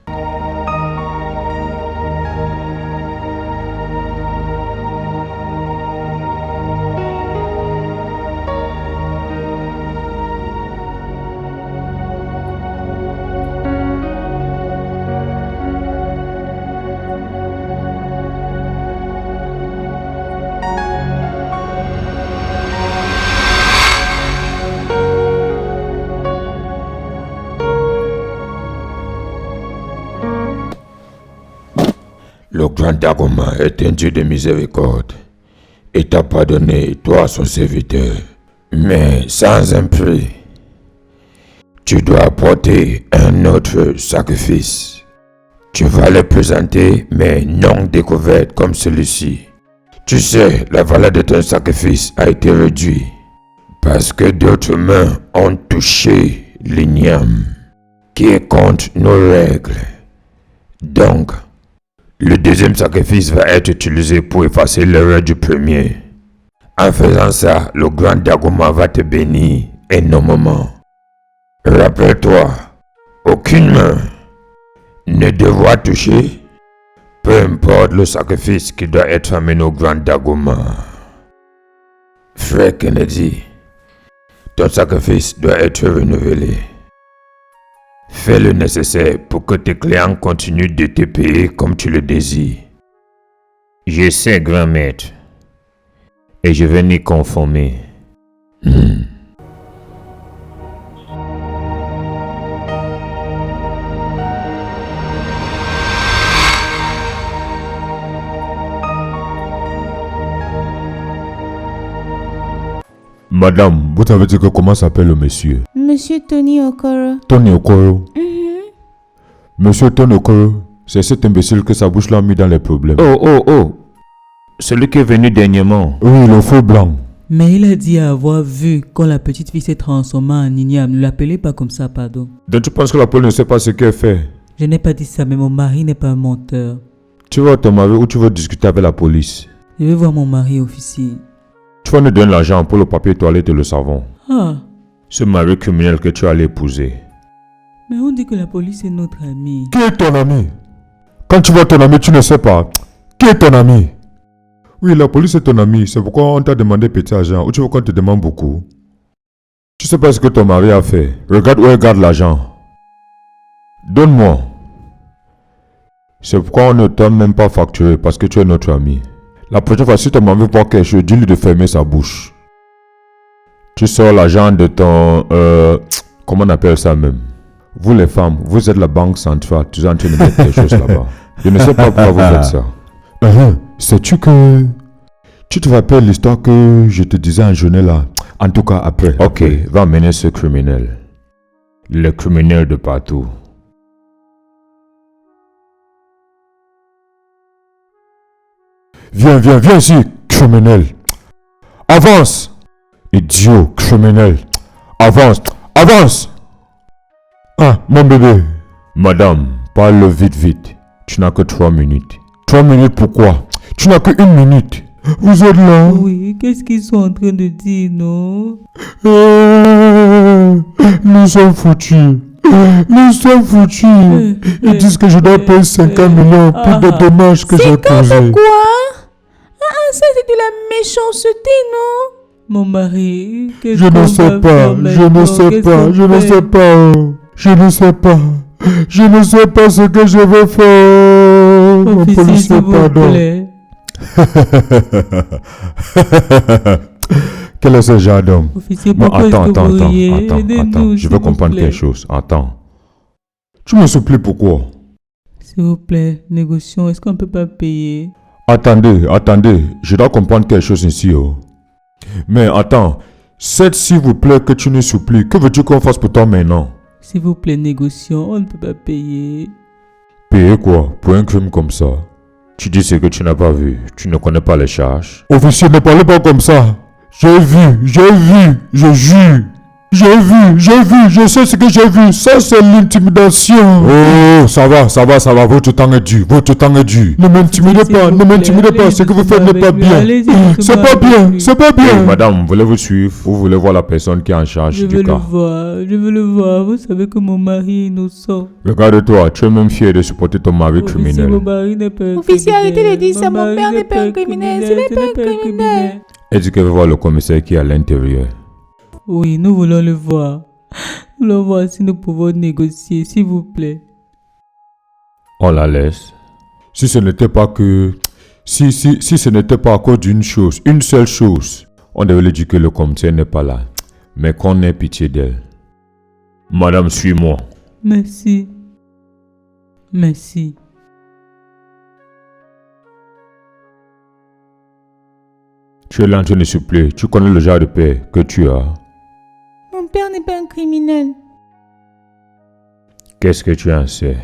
Le grand Dagoma est un Dieu de miséricorde et t'a pardonné, toi son serviteur. Mais sans un prix, tu dois apporter un autre sacrifice. Tu vas le présenter, mais non découvert comme celui-ci. Tu sais, la valeur de ton sacrifice a été réduite parce que d'autres mains ont touché l'igname qui est contre nos règles. Donc, le deuxième sacrifice va être utilisé pour effacer l'erreur du premier. En faisant ça, le grand Dagoma va te bénir énormément. Rappelle-toi, aucune main ne devra toucher, peu importe le sacrifice qui doit être amené au grand Dagoma. Frère Kennedy, ton sacrifice doit être renouvelé. Fais le nécessaire pour que tes clients continuent de te payer comme tu le désires. Je sais, grand maître, et je vais m'y conformer. Madame, vous avez dit que comment s'appelle le monsieur? Monsieur Tony Okoro. Tony Okoro. Monsieur Tony Okoro, c'est cet imbécile que sa bouche l'a mis dans les problèmes. Oh, celui qui est venu dernièrement. Oui, le faux blanc. Mais il a dit avoir vu quand la petite fille s'est transformée en igname. Ne l'appelez pas comme ça, pardon. Donc tu penses que la police ne sait pas ce qu'elle fait? Je n'ai pas dit ça, mais mon mari n'est pas un menteur. Tu vas te marier ou tu veux discuter avec la police? Je vais voir mon mari, officier. Tu vas nous donner l'argent pour le papier toilette et le savon. Ah, Ce mari criminel que tu allais épouser. mais on dit que la police est notre amie. Qui est ton ami? Quand tu vois ton ami, tu ne sais pas. Qui est ton ami? Oui, la police est ton ami. C'est pourquoi on t'a demandé petit argent. Ou tu veux qu'on te demande beaucoup? Tu sais pas ce que ton mari a fait. Regarde où elle garde l'argent. Donne-moi. C'est pourquoi on ne t'a même pas facturé parce que tu es notre ami. La prochaine fois, si ton mari voit quelque chose, dis-lui de fermer sa bouche. Tu sors l'argent de ton... comment on appelle ça même? Vous les femmes, vous êtes la banque centrale. Tu es en train de mettre quelque chose là-bas. Je ne sais pas pourquoi vous faites ça. Sais-tu que... Tu te rappelles l'histoire que je te disais en journée là? En tout cas, après. Ok, va emmener ce criminel. Le criminel de partout. Viens ici, criminel. Avance. Idiot, criminel. Avance. Ah, mon bébé. Madame, parle vite. Tu n'as que 3 minutes. 3 minutes pourquoi? Tu n'as que 1 minute. Vous êtes là? Oui, qu'est-ce qu'ils sont en train de dire, non? Nous sommes foutus. Ils disent que je dois payer 50 millions pour des dommages que j'ai causés. Quoi? Ah, ça c'est de la méchanceté, non? Mon mari, qu'est-ce Je ne qu'on sais va pas, faire je maintenant? ne sais Qu'est-ce pas, qu'on je ne fait? sais pas. Je ne sais pas ce que je vais faire. Mon Officier, policier, s'il vous pardon. plaît. Quel est ce genre d'homme? Officier, Non, pourquoi est-ce que attends. vous riez? Aidez-nous, Je s'il veux vous comprendre plaît. quelque chose. Attends. Tu me supplies pourquoi? S'il vous plaît, négocions. Est-ce qu'on peut pas payer? Attendez. Je dois comprendre quelque chose ici. Oh. Mais attends. C'est s'il vous plaît que tu nous supplies. Que veux-tu qu'on fasse pour toi maintenant? S'il vous plaît, négocions. On ne peut pas payer. Payer quoi? Pour un crime comme ça? Tu dis ce que tu n'as pas vu. Tu ne connais pas les charges. Officier, ne parlez pas comme ça. J'ai vu, je jure. Je sais ce que j'ai vu. Ça, c'est l'intimidation. Oh, ça va. Votre temps est dû. Ne m'intimidez pas. Ce que vous faites n'est pas bien. C'est pas bien. Hey, madame, voulez-vous suivre ou voulez voir la personne qui est en charge Je du veux le cas? voir. Vous savez que mon mari est innocent. Regarde-toi, tu es même fier de supporter ton mari Officier, criminel. mon mari n'est pas un Officier, criminel. arrêtez de dire ça. Mon mari père n'est pas un criminel. Ce n'est pas un criminel. Elle dit qu'elle veut voir le commissaire qui est à l'intérieur. Oui, nous voulons le voir. Nous voulons voir si nous pouvons négocier, s'il vous plaît. On la laisse. Si ce n'était pas que... Si ce n'était pas à cause d'une chose, une seule chose, On devait lui dire que le commissaire n'est pas là, mais qu'on ait pitié d'elle. Madame, suis-moi. Merci. Tu es là en train de suppléer. Tu connais le genre de père que tu as. Mon père n'est pas un criminel. Qu'est-ce que tu en sais?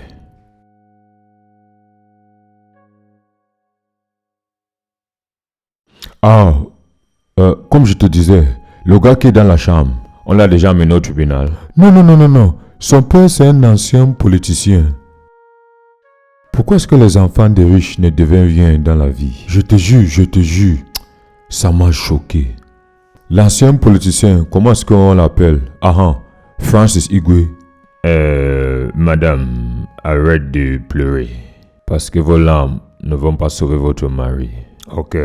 Ah, comme je te disais, le gars qui est dans la chambre, on l'a déjà mené au tribunal. Non. Son père, c'est un ancien politicien. Pourquoi est-ce que les enfants des riches ne deviennent rien dans la vie? Je te jure, ça m'a choqué. L'ancien politicien, comment est-ce qu'on l'appelle? Francis Igwe. Madame, arrête de pleurer. Parce que vos larmes ne vont pas sauver votre mari. Ok?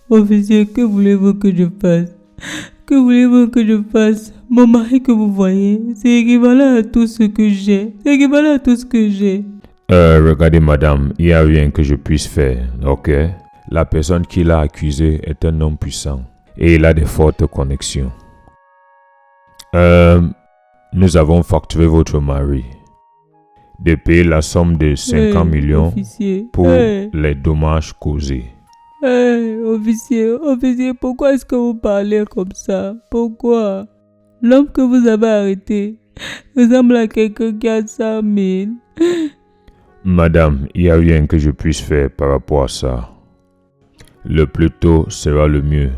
Officier, que voulez-vous que je fasse? Que voulez-vous que je fasse? Mon mari que vous voyez, c'est équivalent à tout ce que j'ai. C'est équivalent à tout ce que j'ai. Regardez madame, il n'y a rien que je puisse faire, ok? La personne qui l'a accusé est un homme puissant et il a des fortes connexions. Nous avons facturé votre mari de payer la somme de 50 millions officier, pour les dommages causés. Officier, pourquoi est-ce que vous parlez comme ça? Pourquoi? L'homme que vous avez arrêté ressemble à quelqu'un qui a 100 000. Madame, il n'y a rien que je puisse faire par rapport à ça. Le plus tôt sera le mieux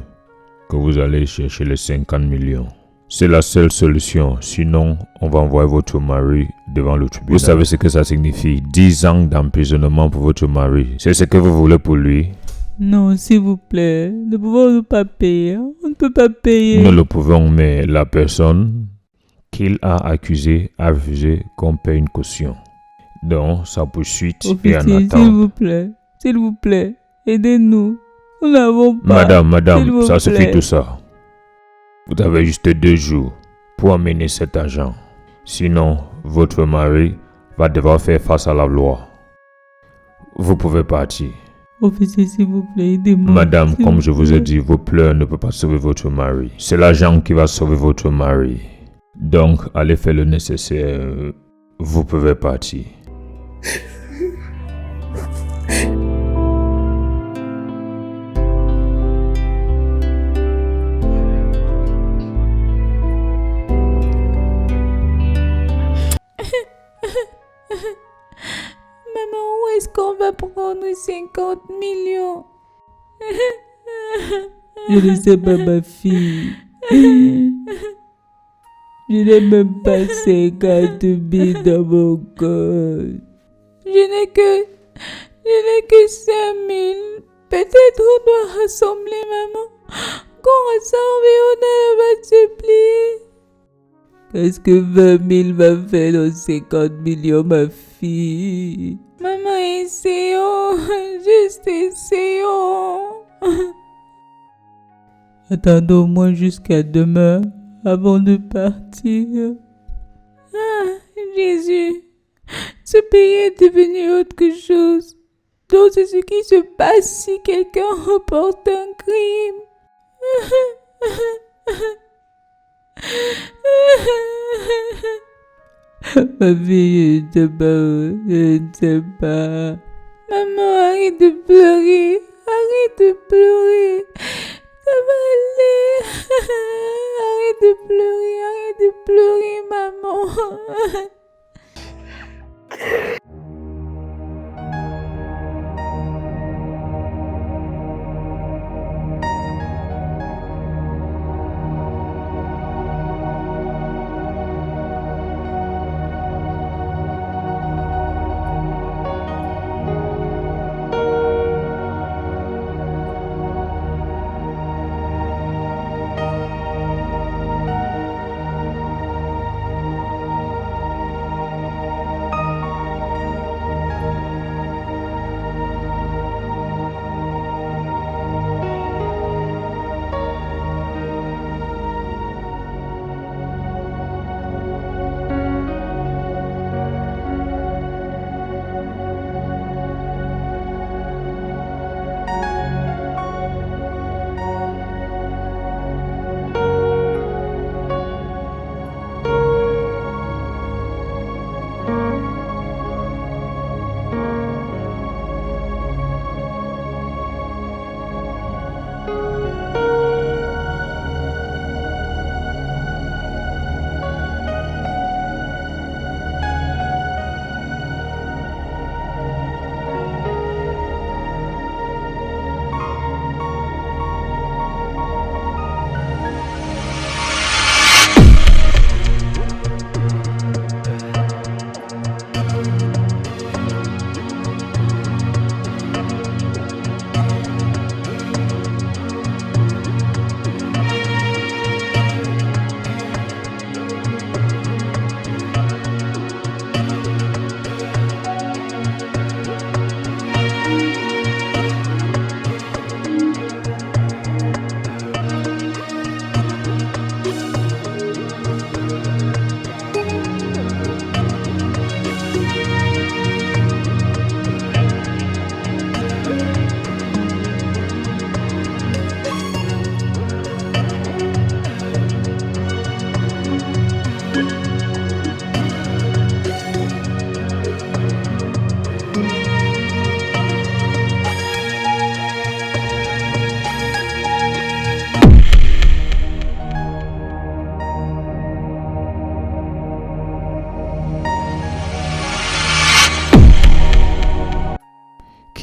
que vous allez chercher les 50 millions. C'est la seule solution, sinon on va envoyer votre mari devant le tribunal. Vous savez ce que ça signifie? 10 ans d'emprisonnement pour votre mari. C'est ce que vous voulez pour lui? Non, s'il vous plaît, nous ne pouvons pas payer. On ne peut pas payer. Nous le pouvons, mais la personne qu'il a accusée a refusé qu'on paye une caution. Donc, sa poursuite est en attente. S'il vous plaît, aidez-nous. Nous n'avons pas. Madame, ça suffit tout ça. Vous avez juste 2 jours pour amener cet argent. Sinon, votre mari va devoir faire face à la loi. Vous pouvez partir. Officier, s'il vous plaît, aidez-moi. Madame, comme je vous ai dit, vos pleurs ne peuvent pas sauver votre mari. C'est l'argent qui va sauver votre mari. Donc, allez faire le nécessaire. Vous pouvez partir. Maman, où est-ce qu'on va prendre 50 millions? Je ne sais pas, ma fille. Je n'ai même pas 50 000 dans mon compte. Je n'ai que 5 000. Peut-être on doit rassembler, maman. Qu'on rassemble et on va multiplier. Qu'est-ce que 20 000 va faire dans 50 millions, ma fille? Maman, essayons. Juste essayons. Attendons au moins jusqu'à demain avant de partir. Ah, Jésus. Ce pays est devenu autre chose. Donc c'est ce qui se passe si quelqu'un reporte un crime. Ma fille, je ne sais pas. Maman, arrête de pleurer. Arrête de pleurer. Ça va aller. Arrête de pleurer, maman.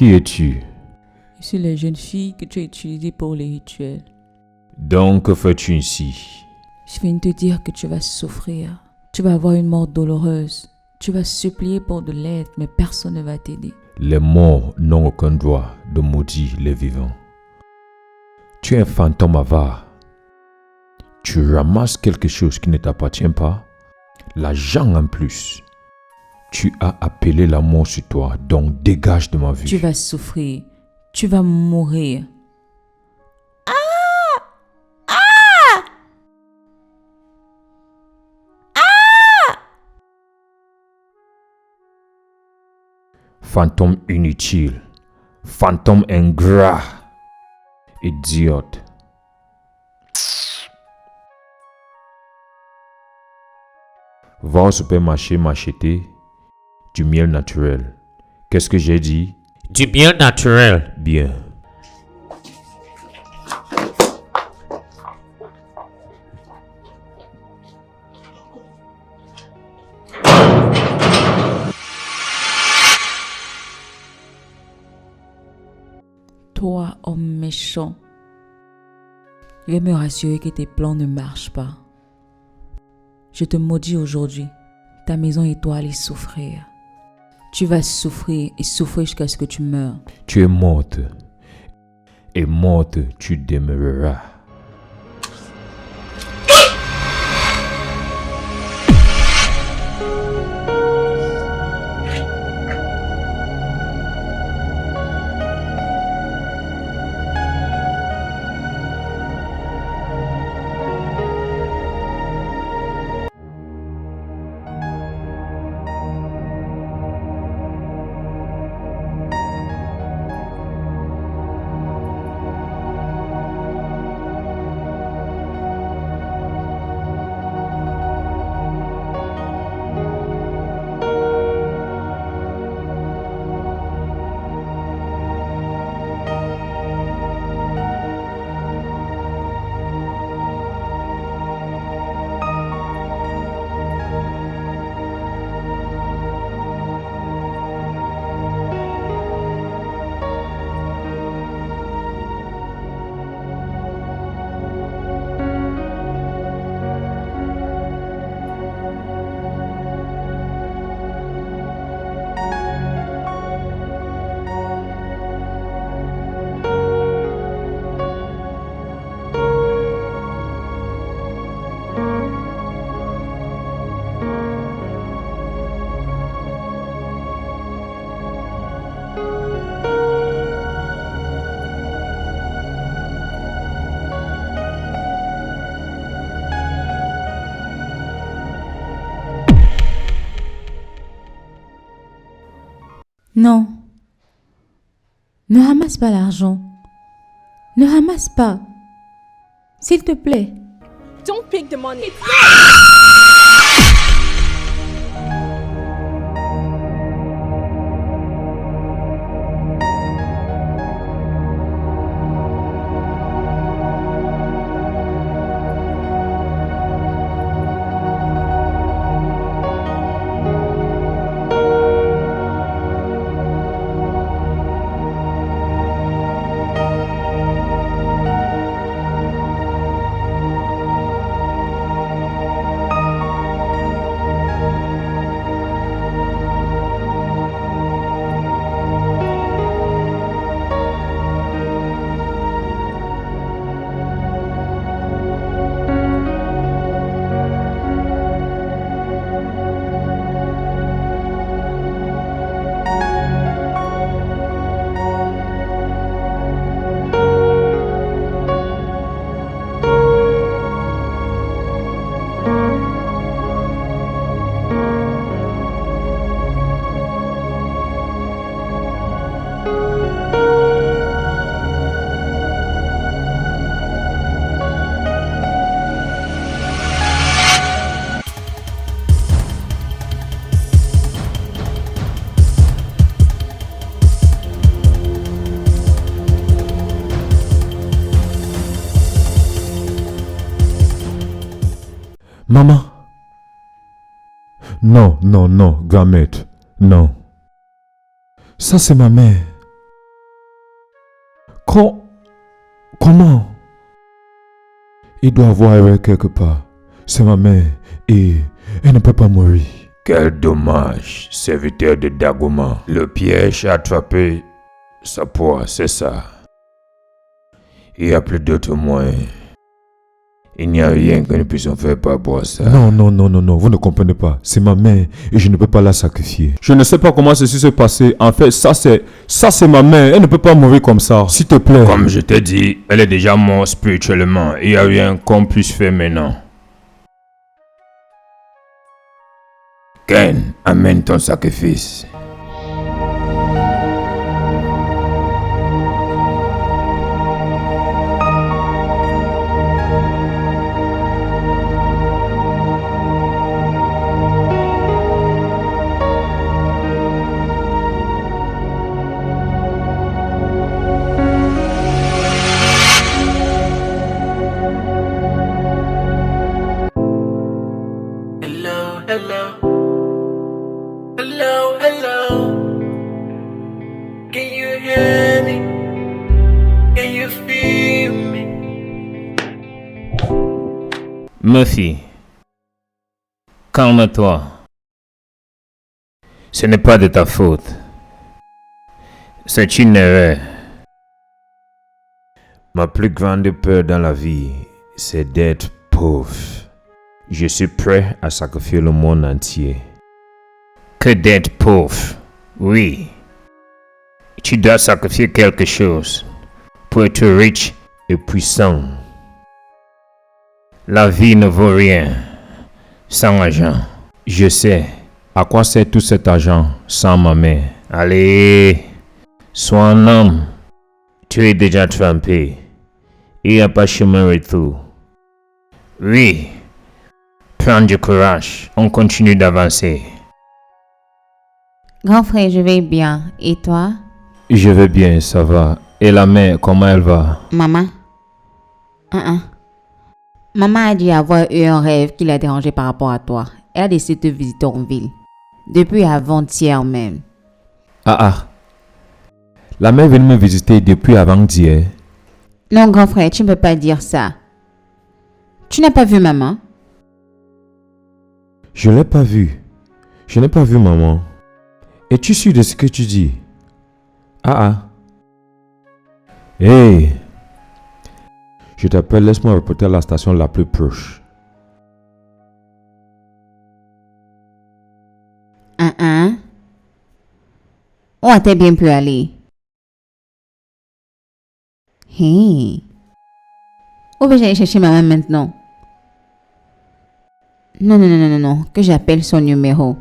Qui es-tu? Je suis la jeune fille que tu as utilisée pour les rituels. Donc, que fais-tu ici? Je viens de te dire que tu vas souffrir. Tu vas avoir une mort douloureuse. Tu vas supplier pour de l'aide, mais personne ne va t'aider. Les morts n'ont aucun droit de maudire les vivants. Tu es un fantôme avare. Tu ramasses quelque chose qui ne t'appartient pas. L'argent en plus. Tu as appelé la mort sur toi, donc dégage de ma vue. Tu vas souffrir. Tu vas mourir. Fantôme inutile. Fantôme ingrat. Idiote. Va au supermarché m'acheter du miel naturel. Qu'est-ce que j'ai dit? Du miel naturel. Bien. Toi, homme méchant, je vais me rassurer que tes plans ne marchent pas. Je te maudis aujourd'hui. Ta maison et toi allez souffrir. Tu vas souffrir et souffrir jusqu'à ce que tu meurs. Tu es morte. Et morte, tu demeureras. Non. Ne ramasse pas l'argent. Ne ramasse pas. S'il te plaît. Don't pick the money. Maman. Non, non, non, grand-mère. Non. Ça, c'est ma mère. Comment? Il doit avoir erreur quelque part. C'est ma mère et elle ne peut pas mourir. Quel dommage, serviteur de Dagoma. Le piège a attrapé sa proie, c'est ça. Il n'y a plus d'autres moyens. Il n'y a rien que nous puissions faire par rapport à ça. Non, vous ne comprenez pas. C'est ma mère et je ne peux pas la sacrifier. Je ne sais pas comment ceci s'est passé. En fait, ça c'est ma mère. Elle ne peut pas mourir comme ça. S'il te plaît. Comme je t'ai dit, elle est déjà morte spirituellement. Il n'y a rien qu'on puisse faire maintenant. Ken, amène ton sacrifice. Hello. Can you hear me? Can you feel me? Murphy, calme-toi. Ce n'est pas de ta faute. C'est une erreur. Ma plus grande peur dans la vie, c'est d'être pauvre. Je suis prêt à sacrifier le monde entier. Que d'être pauvre, oui. Tu dois sacrifier quelque chose pour être riche et puissant. La vie ne vaut rien sans argent. Je sais. À quoi sert tout cet argent sans ma mère? Allez, sois un homme. Tu es déjà trempé. Il n'y a pas chemin retour. Oui, prends du courage. On continue d'avancer. Grand frère, je vais bien. Et toi? Je vais bien, ça va. Et la mère, comment elle va? Maman? Maman a dit avoir eu un rêve qui l'a dérangé par rapport à toi. Elle a décidé de te visiter en ville. Depuis avant-hier même. La mère vient me visiter depuis avant-hier. Non, grand frère, tu ne peux pas dire ça. Tu n'as pas vu maman? Je ne l'ai pas vue. Je n'ai pas vu maman. Es-tu sûr de ce que tu dis? Hey! Je t'appelle, laisse-moi reporter à la station la plus proche. Où a-t-elle bien pu aller? Hey! Où vais-je aller chercher maman maintenant? Non, que j'appelle son numéro.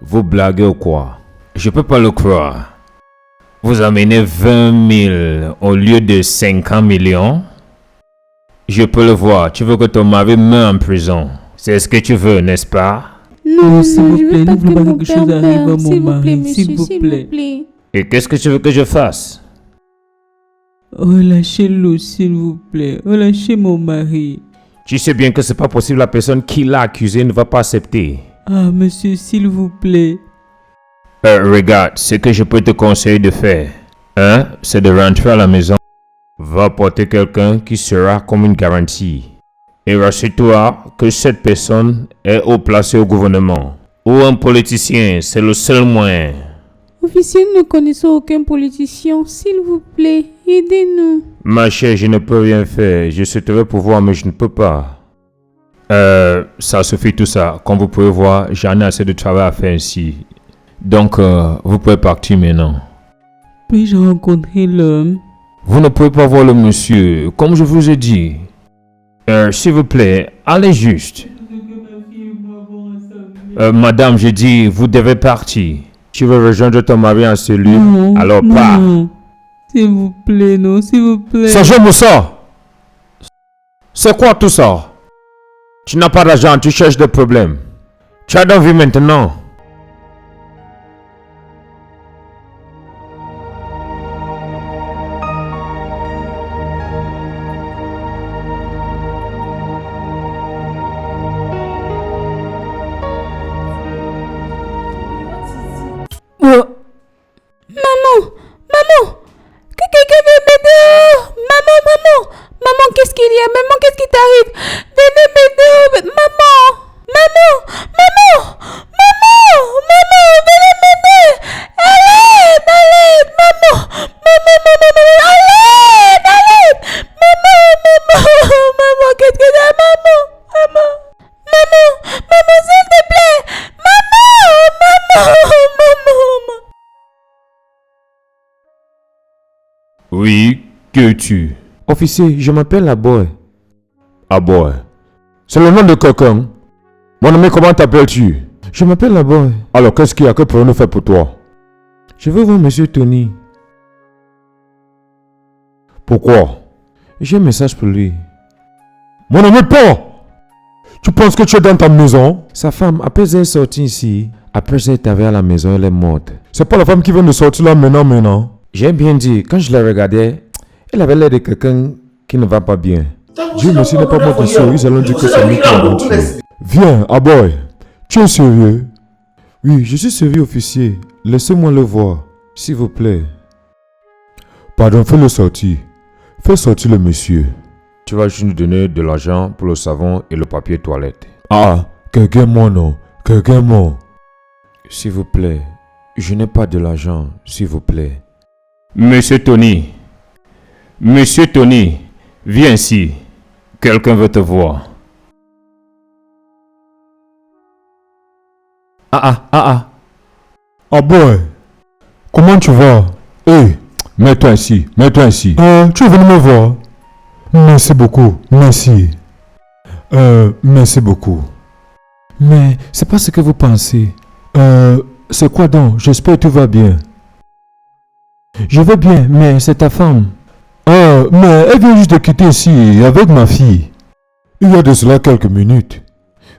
Vous blaguez ou quoi? Je peux pas le croire. Vous amenez 20 000 au lieu de 50 millions? Je peux le voir. Tu veux que ton mari meure en prison. C'est ce que tu veux, n'est-ce pas? Non, s'il vous plaît, n'oubliez pas que quelque chose arrive à mon mari, s'il vous plaît. Et qu'est-ce que tu veux que je fasse? Relâchez-le, s'il vous plaît. Relâchez mon mari. Tu sais bien que c'est pas possible, la personne qui l'a accusé ne va pas accepter. Ah, monsieur, s'il vous plaît. Regarde, ce que je peux te conseiller de faire, c'est de rentrer à la maison. Va porter quelqu'un qui sera comme une garantie. Et rassure-toi que cette personne est haut placée au gouvernement. Ou un politicien, c'est le seul moyen. Officier, nous ne connaissons aucun politicien. S'il vous plaît, aidez-nous. Ma chère, je ne peux rien faire. Je souhaiterais pouvoir, mais je ne peux pas. Ça suffit tout ça. Comme vous pouvez voir, j'en ai assez de travail à faire ici. Donc, vous pouvez partir maintenant. Puis-je rencontrer l'homme? Vous ne pouvez pas voir le monsieur, comme je vous ai dit. S'il vous plaît, allez juste. Madame, j'ai dit, vous devez partir. Tu veux rejoindre ton mari en cellule? Non, alors pars. S'il vous plaît, non, s'il vous plaît. Sergent Moussa! C'est quoi tout ça? Tu n'as pas d'argent, tu cherches des problèmes. Tu as d'envie maintenant. Oui, qui es-tu? Officier, je m'appelle Aboy. Aboy. C'est le nom de quelqu'un. Mon ami, comment t'appelles-tu? Je m'appelle Aboy. Alors, qu'est-ce qu'il y a? Que pouvons-nous faire pour toi? Je veux voir Monsieur Tony. Pourquoi? J'ai un message pour lui. Mon ami, pas! Tu penses que tu es dans ta maison? Sa femme, après elle est sortie ici, après elle est arrivée à la maison, elle est morte. C'est pas la femme qui vient de sortir là maintenant. J'ai bien dit, quand je la regardais, elle avait l'air de quelqu'un qui ne va pas bien. Dieu merci n'est pas mort ici, ils allons dire que c'est lui qui l'a tué. Viens, Aboy. Tu es sérieux? Oui, je suis sérieux, officier. Laissez-moi le voir, s'il vous plaît. Pardon, fais-le sortir. Fais sortir le monsieur. Tu vas juste nous donner de l'argent pour le savon et le papier toilette. Ah, quelqu'un mort non? Quelqu'un mort? S'il vous plaît, je n'ai pas de l'argent, s'il vous plaît. Monsieur Tony, viens ici. Quelqu'un veut te voir. Ah boy, comment tu vas? Hé, mets-toi ici. Tu es venu me voir? Merci beaucoup, merci. Merci beaucoup. Mais c'est pas ce que vous pensez. C'est quoi donc? J'espère que tout va bien. Je vais bien, mais c'est ta femme. Mais elle vient juste de quitter ici avec ma fille. Il y a de cela quelques minutes.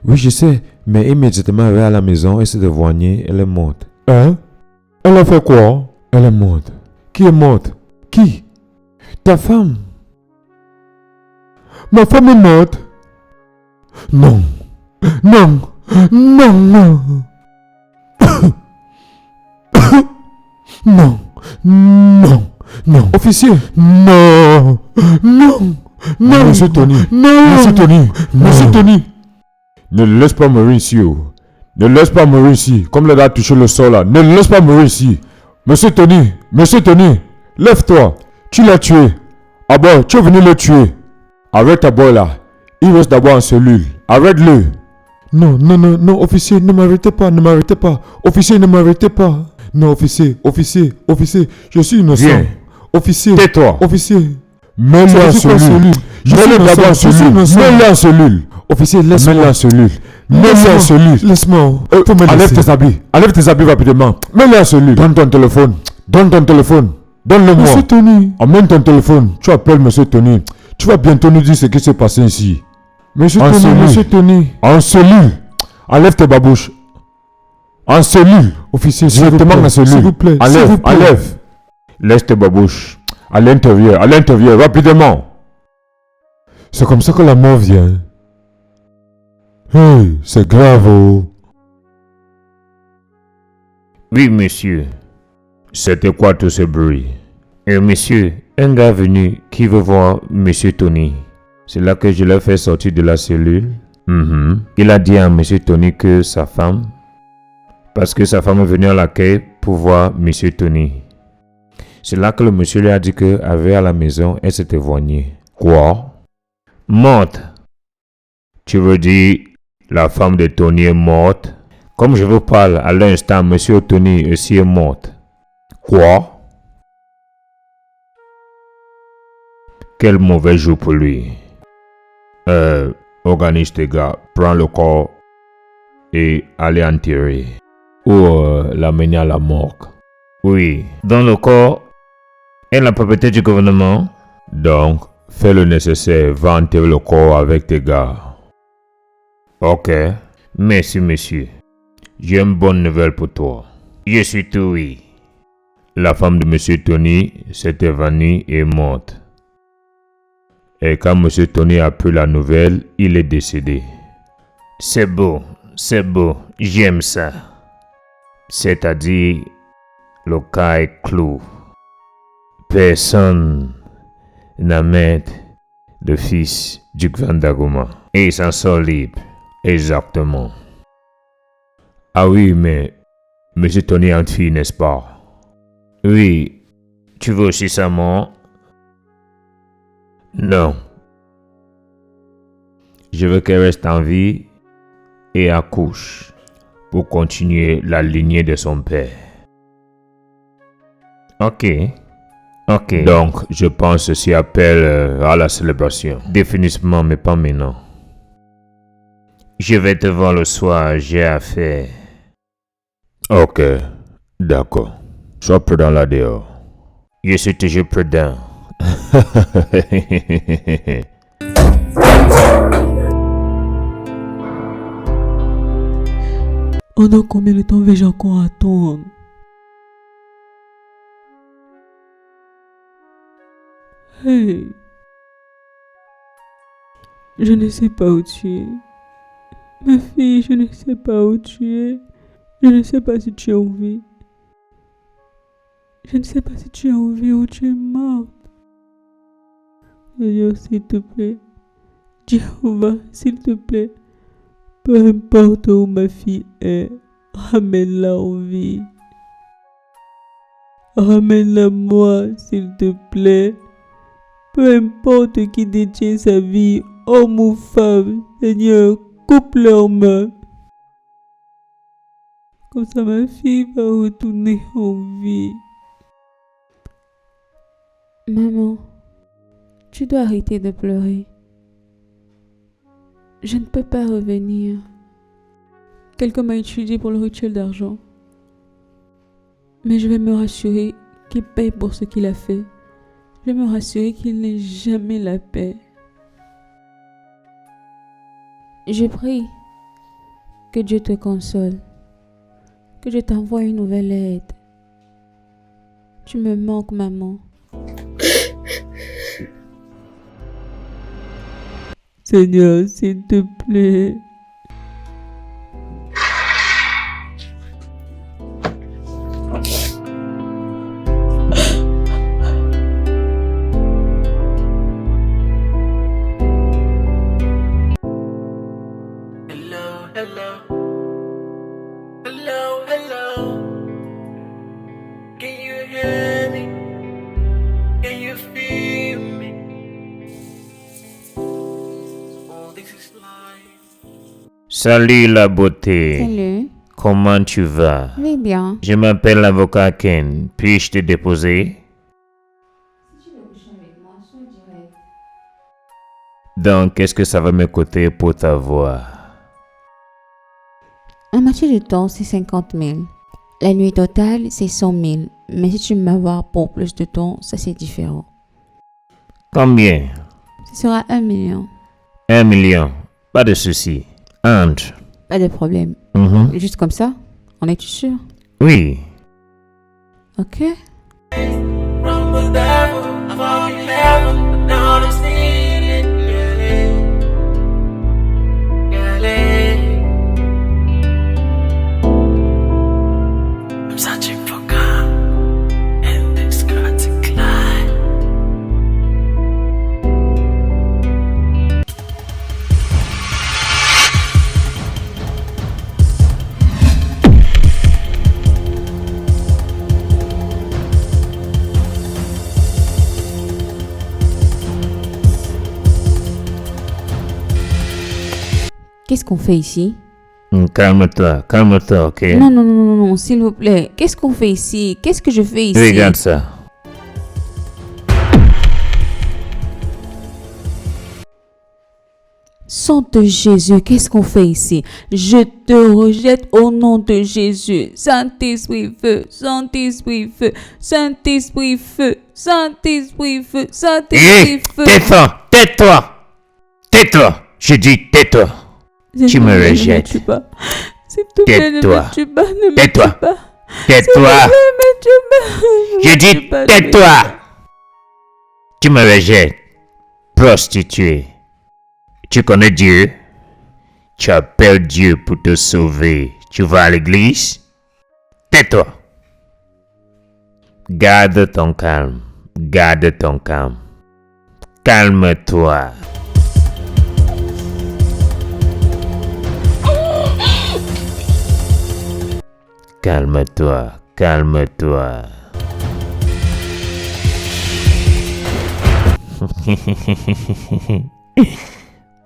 Oui, je sais, mais immédiatement elle est à la maison, elle s'est évanouie, elle est morte. Hein? Elle a fait quoi? Elle est morte. Qui est morte? Qui? Ta femme. Ma femme est morte? Non. Non. Officier. Non. Monsieur Tony. Monsieur Tony. Ne le laisse pas mourir ici. Ne le laisse pas mourir ici. Comme le gars a touché le sol là. Ne le laisse pas mourir ici. Monsieur Tony. Lève-toi. Tu l'as tué. Ah bon, tu es venu le tuer. Arrête ta boy là. Il reste d'abord en cellule. Arrête-le. Non, officier, ne m'arrêtez pas. Officier, ne m'arrêtez pas. Non, officier, je suis innocent. Viens. Officier. Tais-toi. Officier. Mets-le en cellule. Mets-le d'abord en cellule. Officier, laisse-moi. Mets-le en cellule. Mets-le en cellule. Laisse-moi. Enlève tes habits rapidement. Mets-le en cellule. Donne ton téléphone. Donne-le-moi. Monsieur Tony. Amène ton téléphone. Tu appelles Monsieur Tony. Tu vas bientôt nous dire ce qui s'est passé ici. Monsieur Tony. En cellule. Enlève tes babouches. En cellule. Officier, directement en cellule. S'il vous plaît. Enlève. Laisse tes babouches. À l'intérieur, rapidement. C'est comme ça que la mort vient. Hey, c'est grave, oh. Oui, monsieur. C'était quoi tout ce bruit? Monsieur, un gars venu qui veut voir monsieur Tony. C'est là que je l'ai fait sortir de la cellule. Il a dit à monsieur Tony que sa femme, parce que sa femme est venue à l'accueil pour voir monsieur Tony. C'est là que le monsieur lui a dit qu'elle avait à la maison, elle s'est évanouie. Quoi? Morte. Tu veux dire la femme de Tony est morte? Comme je vous parle à l'instant, monsieur Tony aussi est morte. Quoi? Quel mauvais jour pour lui. Organise tes gars, prends le corps et allez enterrer. Ou l'amener à la morgue. Oui, dans le corps et la propriété du gouvernement. Donc, fais le nécessaire, va enterrer le corps avec tes gars. Ok, merci monsieur. J'ai une bonne nouvelle pour toi. Je suis tout oui. La femme de monsieur Tony s'est évanouie et est morte. Et quand monsieur Tony a appris la nouvelle, il est décédé. C'est beau, j'aime ça. C'est-à-dire, le cas est clos. Personne n'amène le fils du Grand Dagoma. Et il s'en sort libre. Exactement. Ah oui, mais monsieur Tony a une fille, n'est-ce pas? Oui. Tu veux aussi sa mort? Non. Je veux qu'elle reste en vie et accouche pour continuer la lignée de son père. Ok. Ok. Donc, je pense que ceci appelle à la célébration. Définitivement, mais pas maintenant. Je vais te voir le soir, j'ai affaire. Ok, d'accord. Sois prudent là dehors. Je suis toujours prudent. Pendant combien de temps vais-je encore attendre? Hey. Je ne sais pas où tu es. Ma fille, je ne sais pas où tu es. Je ne sais pas si tu es en vie. Je ne sais pas si tu es en vie ou tu es morte. Seigneur, s'il te plaît. Jéhovah, s'il te plaît. Peu importe où ma fille est, ramène-la en vie. Ramène-la moi, s'il te plaît. Peu importe qui détient sa vie, homme ou femme, Seigneur, coupe leurs mains. Comme ça, ma fille va retourner en vie. Maman, tu dois arrêter de pleurer. Je ne peux pas revenir. Quelqu'un m'a étudié pour le rituel d'argent. Mais je vais me rassurer qu'il paye pour ce qu'il a fait. Je vais me rassurer qu'il n'ait jamais la paix. Je prie que Dieu te console, que je t'envoie une nouvelle aide. Tu me manques, maman. Seigneur, s'il te plaît. Salut la beauté. Salut. Comment tu vas? Oui, bien. Je m'appelle l'avocat Ken. Puis-je te déposer? Si tu veux coucher avec moi, sois direct. Donc, qu'est-ce que ça va me coûter pour t'avoir? Un marché de temps, c'est 50 000. La nuit totale, c'est 100 000. Mais si tu veux m'avoir pour plus de temps, ça c'est différent. Combien? Ce sera 1 million. 1 million. Pas de souci. Entre. Pas de problème. Juste comme ça? En es-tu sûr? Oui. Ok. From the devil, I've already heaven, but now I'm seeing it clearly. I'm searching for God, and it's got to climb. Qu'est-ce qu'on fait ici? Calme-toi, ok? Non, s'il vous plaît. Qu'est-ce qu'on fait ici? Qu'est-ce que je fais ici? Regarde ça. Sang de Jésus, qu'est-ce qu'on fait ici? Je te rejette au nom de Jésus. Saint-Esprit feu, Saint-Esprit feu, Saint-Esprit feu, Saint-Esprit feu, Saint-Esprit feu. Tais-toi. Je dis tais-toi. Tu me rejettes. S'il te plaît, ne me tue pas. Ne me Tais-toi. tue pas. Tais-toi. Je dis tais-toi. Tu me rejettes. Prostituée. Tu connais Dieu? Tu appelles Dieu pour te sauver. Tu vas à l'église? Tais-toi. Garde ton calme. Calme-toi. Calme-toi.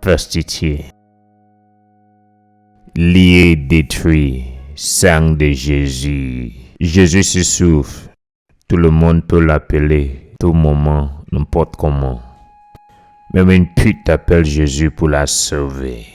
Prostituée. Lié, détruit, sang de Jésus. Jésus se souffle. Tout le monde peut l'appeler tout moment, n'importe comment. Même une pute t'appelle Jésus pour la sauver.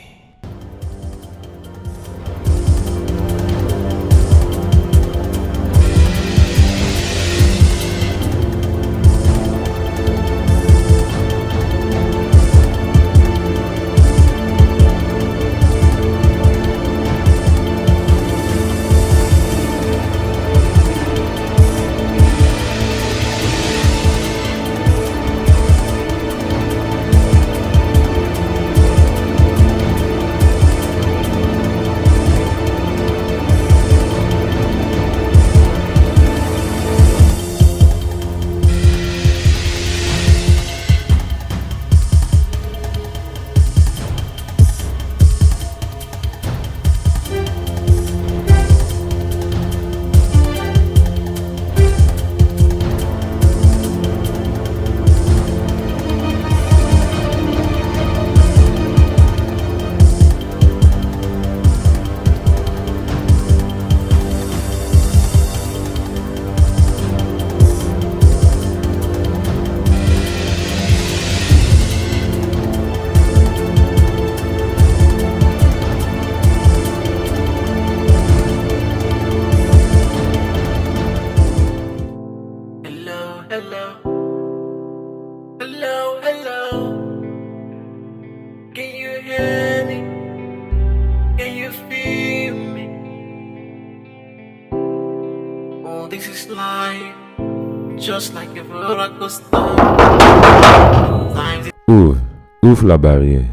Ouvre la barrière.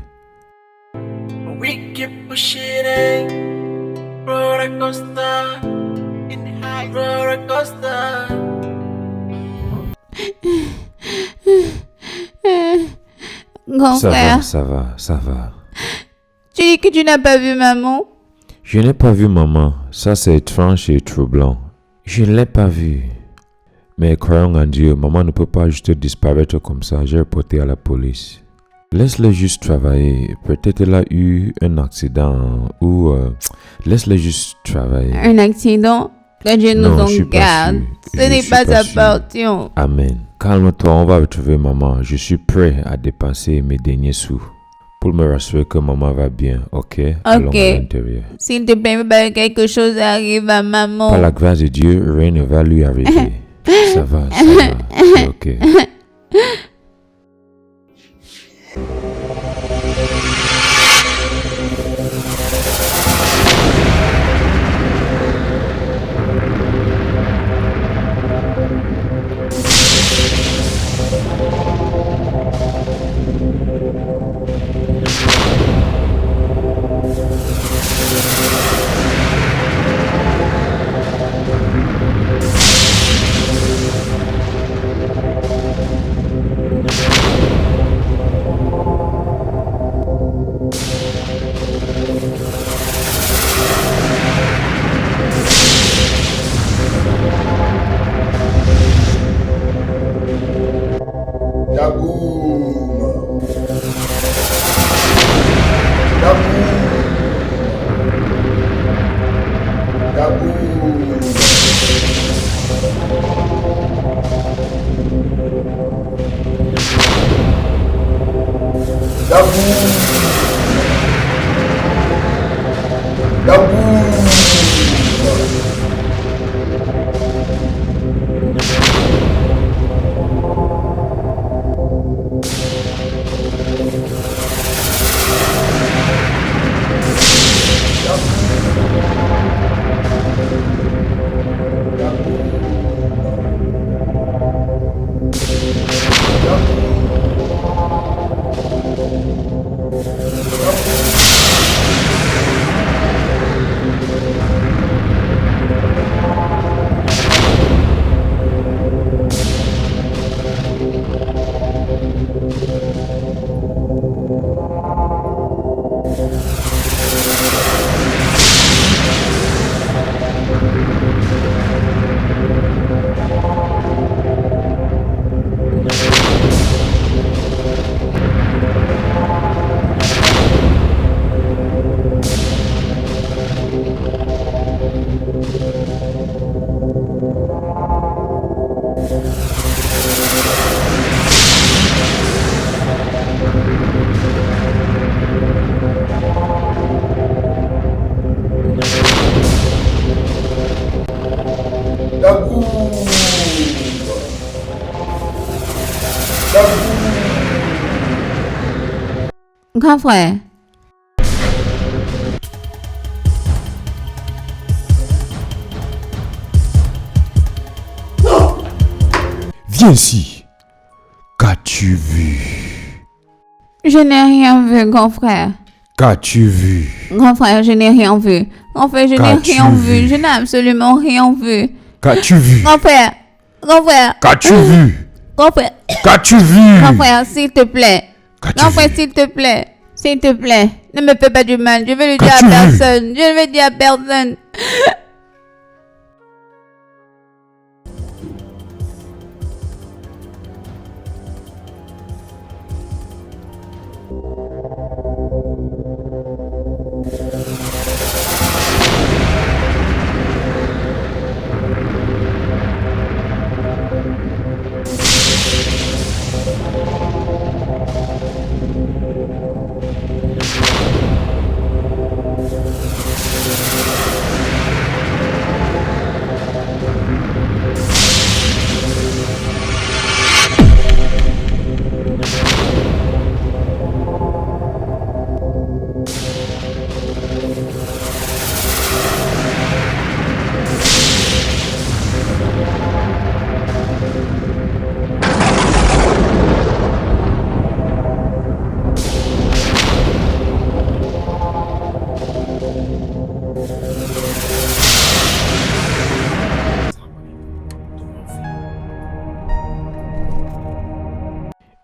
We keep pushing, roller coaster, in the high roller coaster. Grand frère, ça va. tu dis que tu n'as pas vu maman? Je n'ai pas vu maman. Ça, c'est étrange et troublant. Je ne l'ai pas vue. Mais croyons en Dieu, maman ne peut pas juste disparaître comme ça. J'ai reporté à la police. Laisse-le juste travailler. Peut-être elle a eu un accident ou laisse-le juste travailler. Un accident? Que Dieu nous en garde. Ce n'est pas sa portion. Amen. Calme-toi, on va retrouver maman. Je suis prêt à dépenser mes derniers sous pour me rassurer que maman va bien, ok? Allons à l'intérieur. S'il te plaît, pas que quelque chose arrive à maman. Par la grâce de Dieu, rien ne va lui arriver. Ça va, c'est ok. Grand frère. Viens ici. Qu'as-tu vu? Je n'ai rien vu, grand frère. Qu'as-tu vu? Grand frère, je n'ai rien vu. Grand frère, je n'ai rien vu. Je n'ai absolument rien vu. Qu'as-tu vu? Grand frère. Grand frère. Qu'as-tu vu? Grand frère. Qu'as-tu vu? Grand frère, s'il te plaît. Grand frère, s'il te plaît. S'il te plaît. Ne me fais pas du mal. Je vais le dire à personne. Je ne vais dire à personne.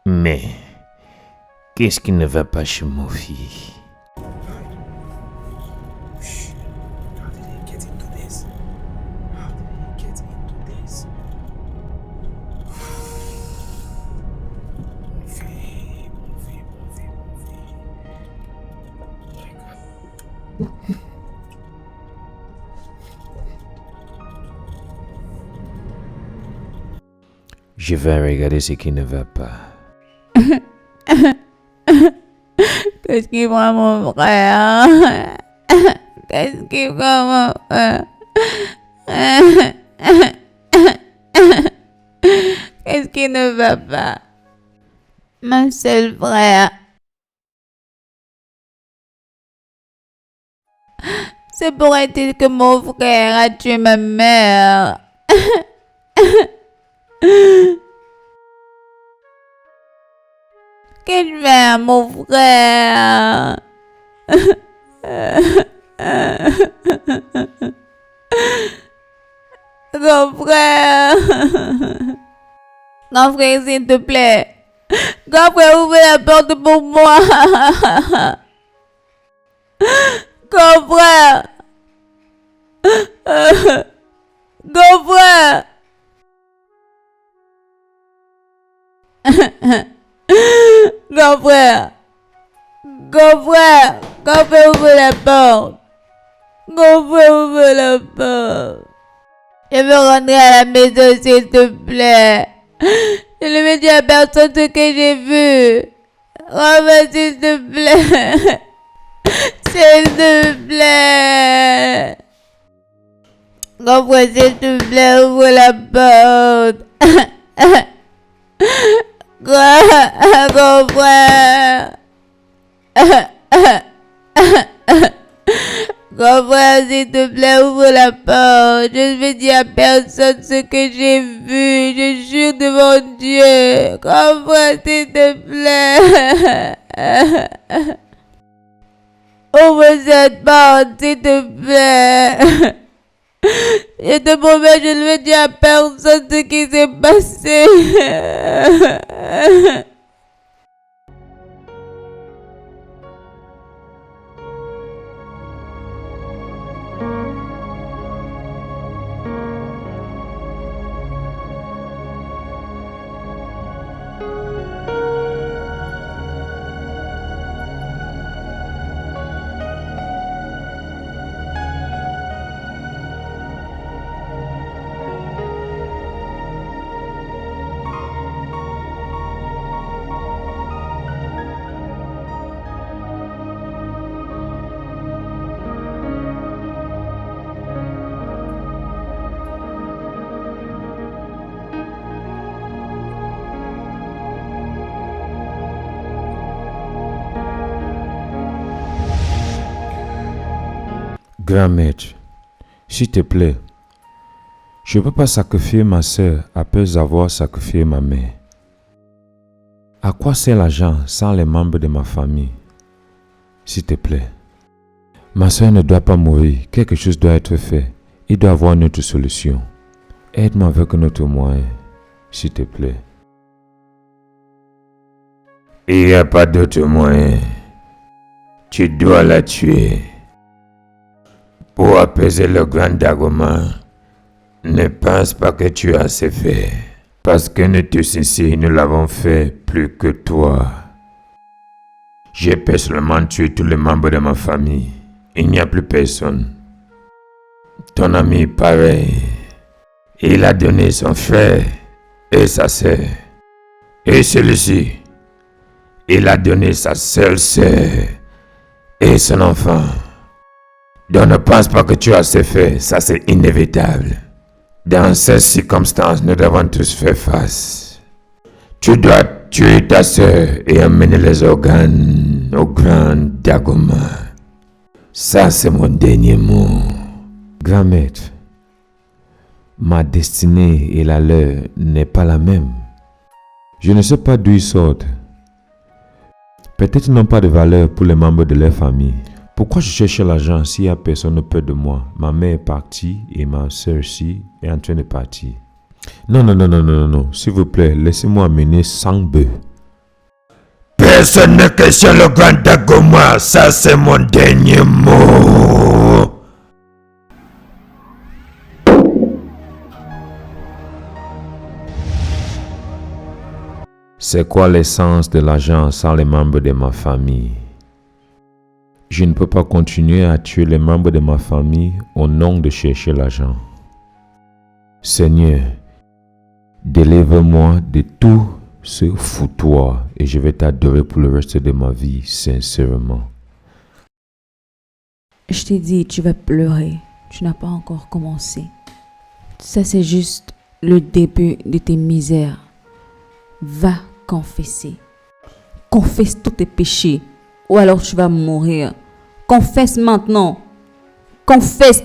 Mais qu'est-ce qui ne va pas chez mon fils? Je vais regarder ce qui ne va pas. Qu'est-ce qui va, mon frère? Qu'est-ce qui va, mon frère? Qu'est-ce qui ne va pas? Mon seul frère. C'est pourrait-il que mon frère a tué ma mère? Qu'est-ce faire, mon frère? Grand frère. Grand frère, s'il te plaît. Grand frère, ouvre la porte pour moi. Grand frère. Grand frère. Grand frère. Grand frère. Grand frère, ouvre la porte. Grand frère, ouvre la porte. Je veux rentrer à la maison, s'il te plaît. Je ne vais dire à personne ce que j'ai vu. Rentre, s'il te plaît. S'il te plaît. Grand frère, s'il te plaît, ouvre la porte. Grand frère. Grand frère, s'il te plaît, ouvre la porte. Je ne vais dire à personne ce que j'ai vu. Je jure devant Dieu. Grand frère, s'il te plaît. Ouvre cette porte, s'il te plaît. Je te promets, je ne vais dire à personne ce qui s'est passé. Grand maître, s'il te plaît, je ne peux pas sacrifier ma sœur après avoir sacrifié ma mère. À quoi sert l'argent sans les membres de ma famille? S'il te plaît. Ma sœur ne doit pas mourir. Quelque chose doit être fait. Il doit y avoir une autre solution. Aide-moi avec un autre moyen, s'il te plaît. Il n'y a pas d'autre moyen. Tu dois la tuer. Pour apaiser le grand Dagoma, ne pense pas que tu as assez fait. Parce que nous tous ici, nous l'avons fait plus que toi. J'ai personnellement tué tous les membres de ma famille. Il n'y a plus personne. Ton ami, pareil. Il a donné son frère et sa sœur. Et celui-ci, il a donné sa seule sœur et son enfant. Donc ne pense pas que tu as assez fait, ça c'est inévitable. Dans ces circonstances, nous devons tous faire face. Tu dois tuer ta sœur et amener les organes au grand Dagoma. Ça c'est mon dernier mot. Grand maître, ma destinée et la leur n'est pas la même. Je ne sais pas d'où ils sortent. Peut-être ils n'ont pas de valeur pour les membres de leur famille. Pourquoi je cherche l'argent s'il n'y a personne près de moi? Ma mère est partie et ma soeur aussi est en train de partir. Non. S'il vous plaît, laissez-moi amener 100 bœufs. Personne ne questionne le grand Dagoma. Ça, c'est mon dernier mot. C'est quoi l'essence de l'argent sans les membres de ma famille? Je ne peux pas continuer à tuer les membres de ma famille au nom de chercher l'argent. Seigneur, délivre-moi de tout ce foutoir et je vais t'adorer pour le reste de ma vie, sincèrement. Je t'ai dit, tu vas pleurer. Tu n'as pas encore commencé. Ça, c'est juste le début de tes misères. Va confesser. Confesse tous tes péchés. Ou alors tu vas mourir. Confesse maintenant. Confesse.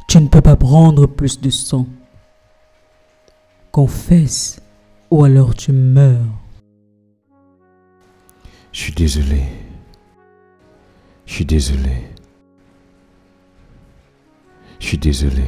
Tu ne peux pas prendre plus de sang. Confesse, ou alors tu meurs. Je suis désolé. Je suis désolé. Je suis désolé.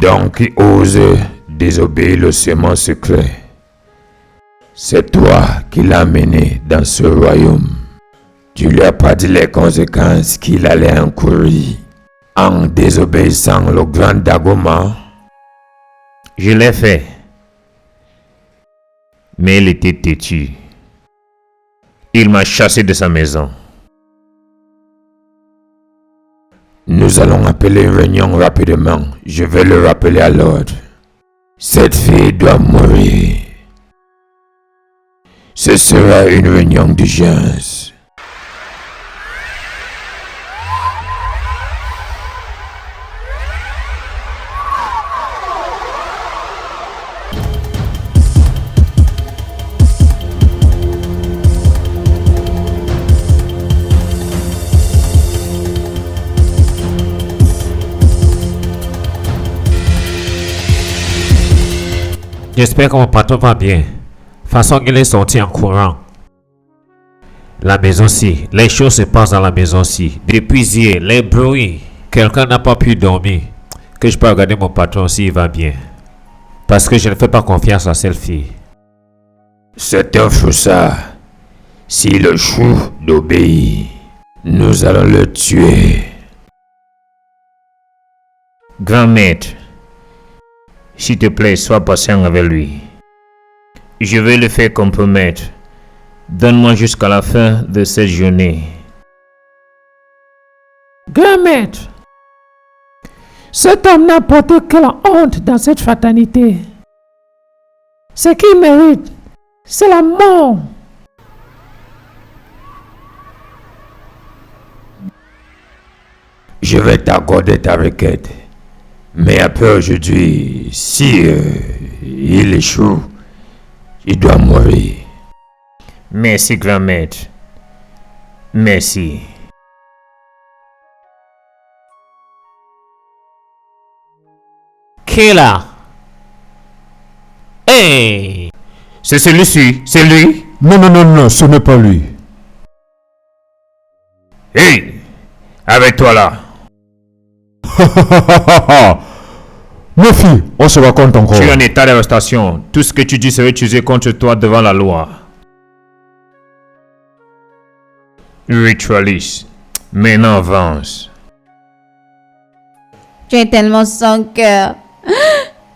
Donc, qui ose désobéir le serment secret, c'est toi qui l'as mené dans ce royaume. Tu lui as pas dit les conséquences qu'il allait encourir en désobéissant le grand Dagoma. Je l'ai fait. Mais il était têtu. Il m'a chassé de sa maison. Nous allons appeler une réunion rapidement. Je vais le rappeler à l'ordre. Cette fille doit mourir. Ce sera une réunion d'urgence. J'espère que mon patron va bien. Façon qu'il est sorti en courant. La maison-ci, les choses se passent dans la maison-ci. Depuis hier, les bruits. Quelqu'un n'a pas pu dormir. Que je peux regarder mon patron s'il va bien. Parce que je ne fais pas confiance à cette fille. C'est un foussard. S'il échoue d'obéir, nous allons le tuer. Grand maître, s'il te plaît, sois patient avec lui. Je vais le faire compromettre. Donne-moi jusqu'à la fin de cette journée. Grand maître, cet homme n'a porté quelle honte dans cette fraternité. Ce qu'il mérite, c'est la mort. Je vais t'accorder ta requête. Mais après aujourd'hui, si il échoue, il doit mourir. Merci, grand maître. Merci. Qui est là? Hey! C'est celui-ci, c'est lui. Non, ce n'est pas lui. Hey! Avec toi là. Mes filles, on se raconte encore. Tu es en état d'arrestation. Tout ce que tu dis serait utilisé contre toi devant la loi. Ritualiste. Maintenant avance. Tu es tellement sans cœur.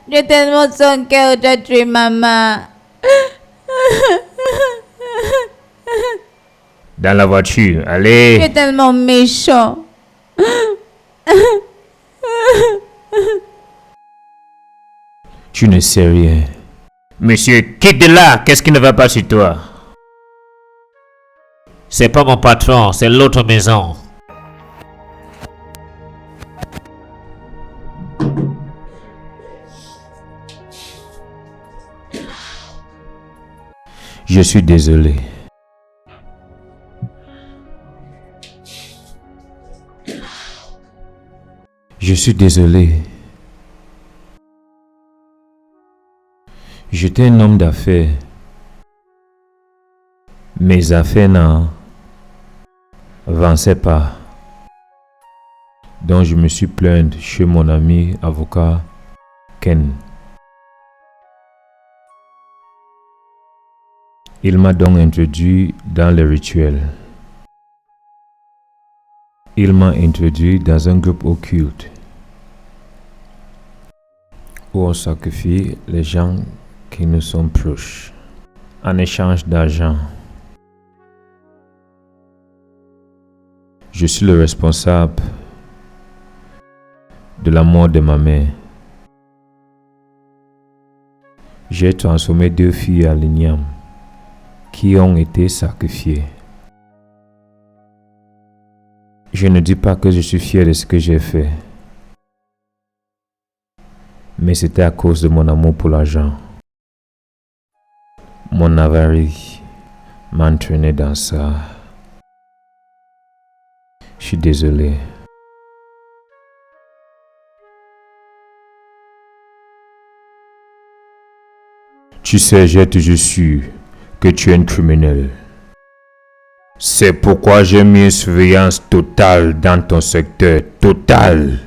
Tu es tellement sans cœur, tu as tué maman. Dans la voiture, allez. Tu es tellement méchant. Tu ne sais rien. Monsieur, quitte de là. Qu'est-ce qui ne va pas sur toi? C'est pas mon patron, c'est l'autre maison. Je suis désolé. Je suis désolé. J'étais un homme d'affaires. Mes affaires n'avançaient pas. Donc je me suis plaint chez mon ami avocat Ken. Il m'a donc introduit dans les rituels. Il m'a introduit dans un groupe occulte où on sacrifie les gens qui nous sont proches en échange d'argent. Je suis le responsable de la mort de ma mère. J'ai transformé 2 filles à l'igname qui ont été sacrifiées. Je ne dis pas que je suis fier de ce que j'ai fait, Mais c'était à cause de mon amour pour l'argent. Mon avarie m'a entraîné dans ça. Je suis désolé. Tu sais, j'ai toujours su que tu es un criminel. C'est pourquoi j'ai mis une surveillance totale dans ton secteur. Totale.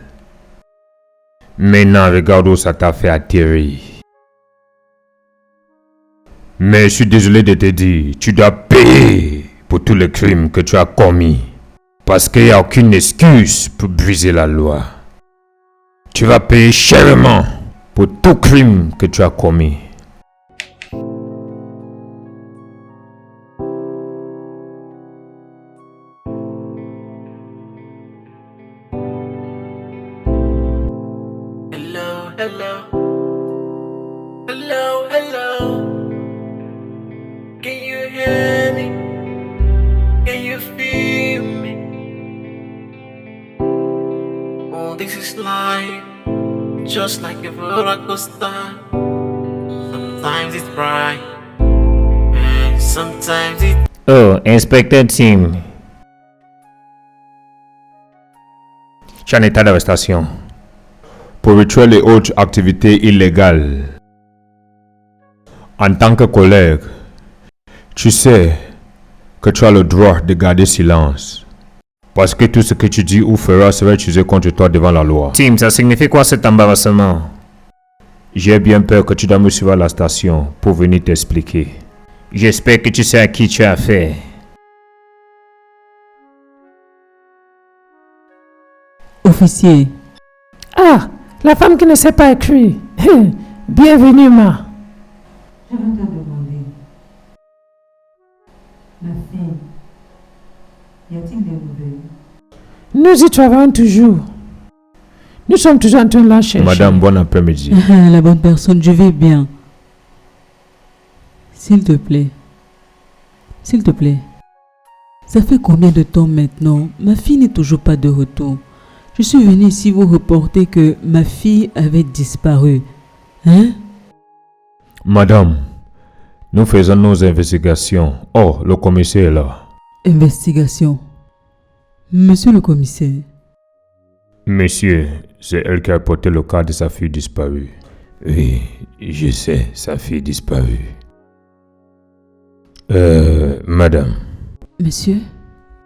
Maintenant, regarde où ça t'a fait atterrir. Mais je suis désolé de te dire, tu dois payer pour tous les crimes que tu as commis. Parce qu'il n'y a aucune excuse pour briser la loi. Tu vas payer chèrement pour tout crime que tu as commis. Just like a roller coaster. Sometimes it's bright, and sometimes it's... Oh, Inspecteur Tim. Je suis en état d'arrestation. Pour rituel et autres activités illégales. En tant que collègue, tu sais que tu as le droit de garder silence. Parce que tout ce que tu dis ou feras sera utilisé contre toi devant la loi. Tim, ça signifie quoi cet embarrassement? J'ai bien peur que tu dois me suivre à la station pour venir t'expliquer. J'espère que tu sais à qui tu as affaire. Officier. Ah, la femme qui ne sait pas écrire. Bienvenue, ma. Je veux te demander. Ma fille, y a-t-il des nouvelles? Nous y travaillons toujours. Nous sommes toujours en train de la chercher. Madame, bon après-midi. La bonne personne, je vais bien. S'il te plaît. S'il te plaît. Ça fait combien de temps maintenant? Ma fille n'est toujours pas de retour. Je suis venue ici vous reporter que ma fille avait disparu. Hein? Madame, nous faisons nos investigations. Oh, le commissaire est là. Investigation. Monsieur le commissaire. Monsieur, c'est elle qui a reporté le cas de sa fille disparue. Oui, je sais, sa fille disparue. Madame. Monsieur?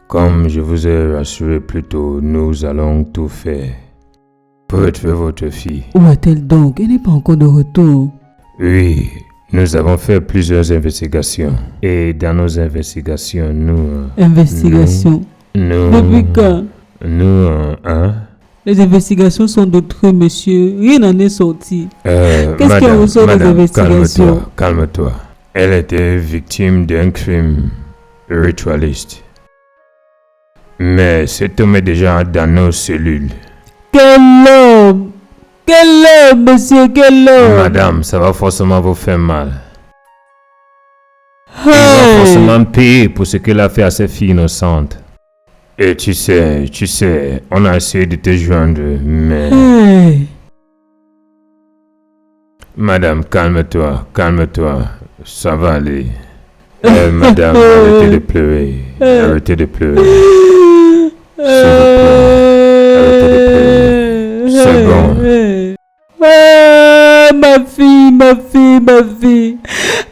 Comme je vous ai rassuré plus tôt, nous allons tout faire pour retrouver votre fille. Où est-elle donc? Elle n'est pas encore de retour. Oui, nous avons fait plusieurs investigations. Et dans nos investigations, Investigations? Depuis quand? Hein? Les investigations sont d'autres, monsieur. Rien n'en est sorti. Qu'est-ce qui ressort des investigations? Calme-toi. Elle était victime d'un crime ritualiste. Mais cet homme est déjà dans nos cellules. Quel homme? Quel homme, monsieur? Quel homme? Madame, ça va forcément vous faire mal. Il va forcément payer pour ce qu'il a fait à ses filles innocentes. Et tu sais, on a essayé de te joindre, mais... Madame, calme-toi. Ça va aller. Madame, arrêtez de pleurer. Arrêtez de pleurer. S'il vous plaît, arrêtez de pleurer. C'est bon. Ma fille.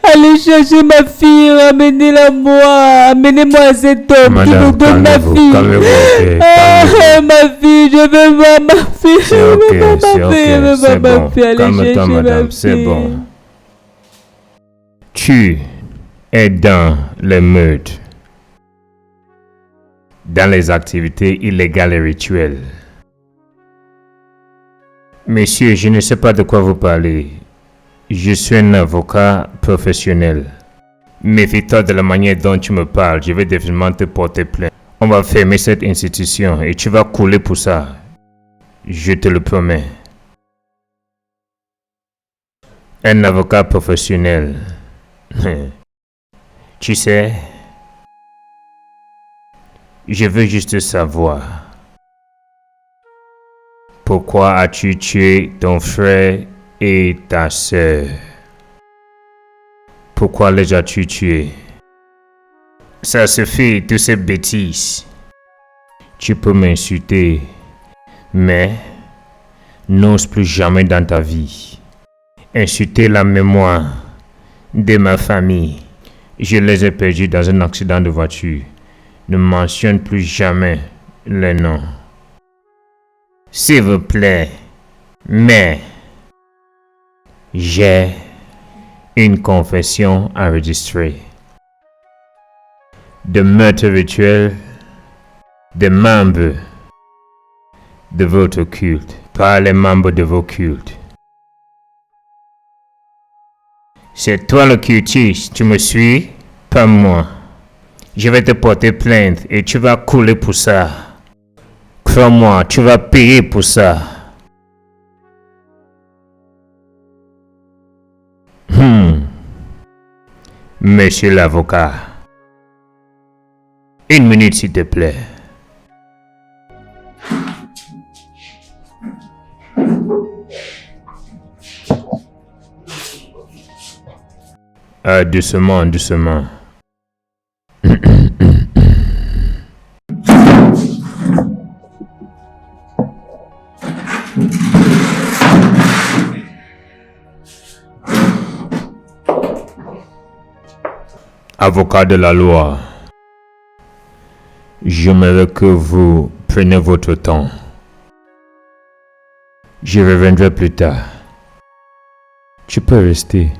Allez chercher ma fille, ramenez-la moi. Amenez-moi cet homme qui me donne ma fille. Calmez-vous, ma fille, je veux voir ma fille. C'est bon. Calme-toi, madame, c'est bon. Tu es dans les meurtres, dans les activités illégales et rituelles. Monsieur, je ne sais pas de quoi vous parlez. Je suis un avocat professionnel. Méfie-toi de la manière dont tu me parles. Je vais définitivement te porter plainte. On va fermer cette institution et tu vas couler pour ça. Je te le promets. Un avocat professionnel. Tu sais, je veux juste savoir. Pourquoi as-tu tué ton frère et ta sœur. Pourquoi les as-tu tués? Ça se fait, toutes ces bêtises. Tu peux m'insulter, mais n'ose plus jamais dans ta vie insulter la mémoire de ma famille. Je les ai perdus dans un accident de voiture. Ne mentionne plus jamais les noms. S'il vous plaît, mais j'ai une confession enregistrée de meurtre rituel des membres de votre culte, par les membres de vos cultes. C'est toi le cultiste, tu me suis, pas moi. Je vais te porter plainte et tu vas couler pour ça. Crois-moi, tu vas payer pour ça. Monsieur l'avocat, 1 minute s'il te plaît. Doucement, doucement. Avocat de la loi, j'aimerais que vous preniez votre temps. Je reviendrai plus tard. Tu peux rester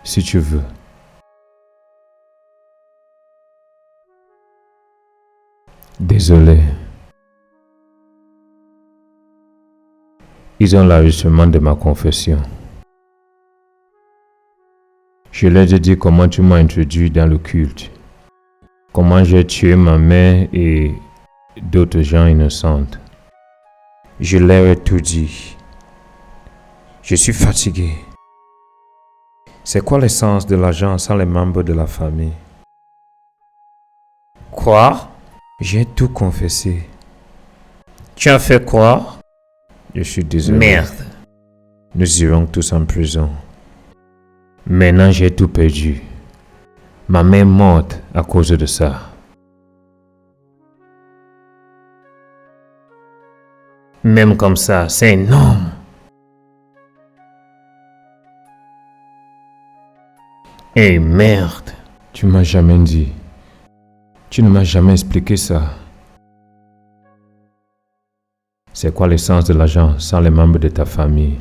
si tu veux. Désolé. Ils ont l'enregistrement de ma confession. Je leur ai dit comment tu m'as introduit dans le culte. Comment j'ai tué ma mère et d'autres gens innocents. Je leur ai tout dit. Je suis fatigué. C'est quoi l'essence de l'argent sans les membres de la famille? Quoi? J'ai tout confessé. Tu as fait quoi? Je suis désolé. Merde. Nous irons tous en prison. Maintenant j'ai tout perdu. Ma mère est morte à cause de ça. Même comme ça, c'est énorme. Eh merde. Tu m'as jamais dit. Tu ne m'as jamais expliqué ça. C'est quoi l'essence de l'argent sans les membres de ta famille?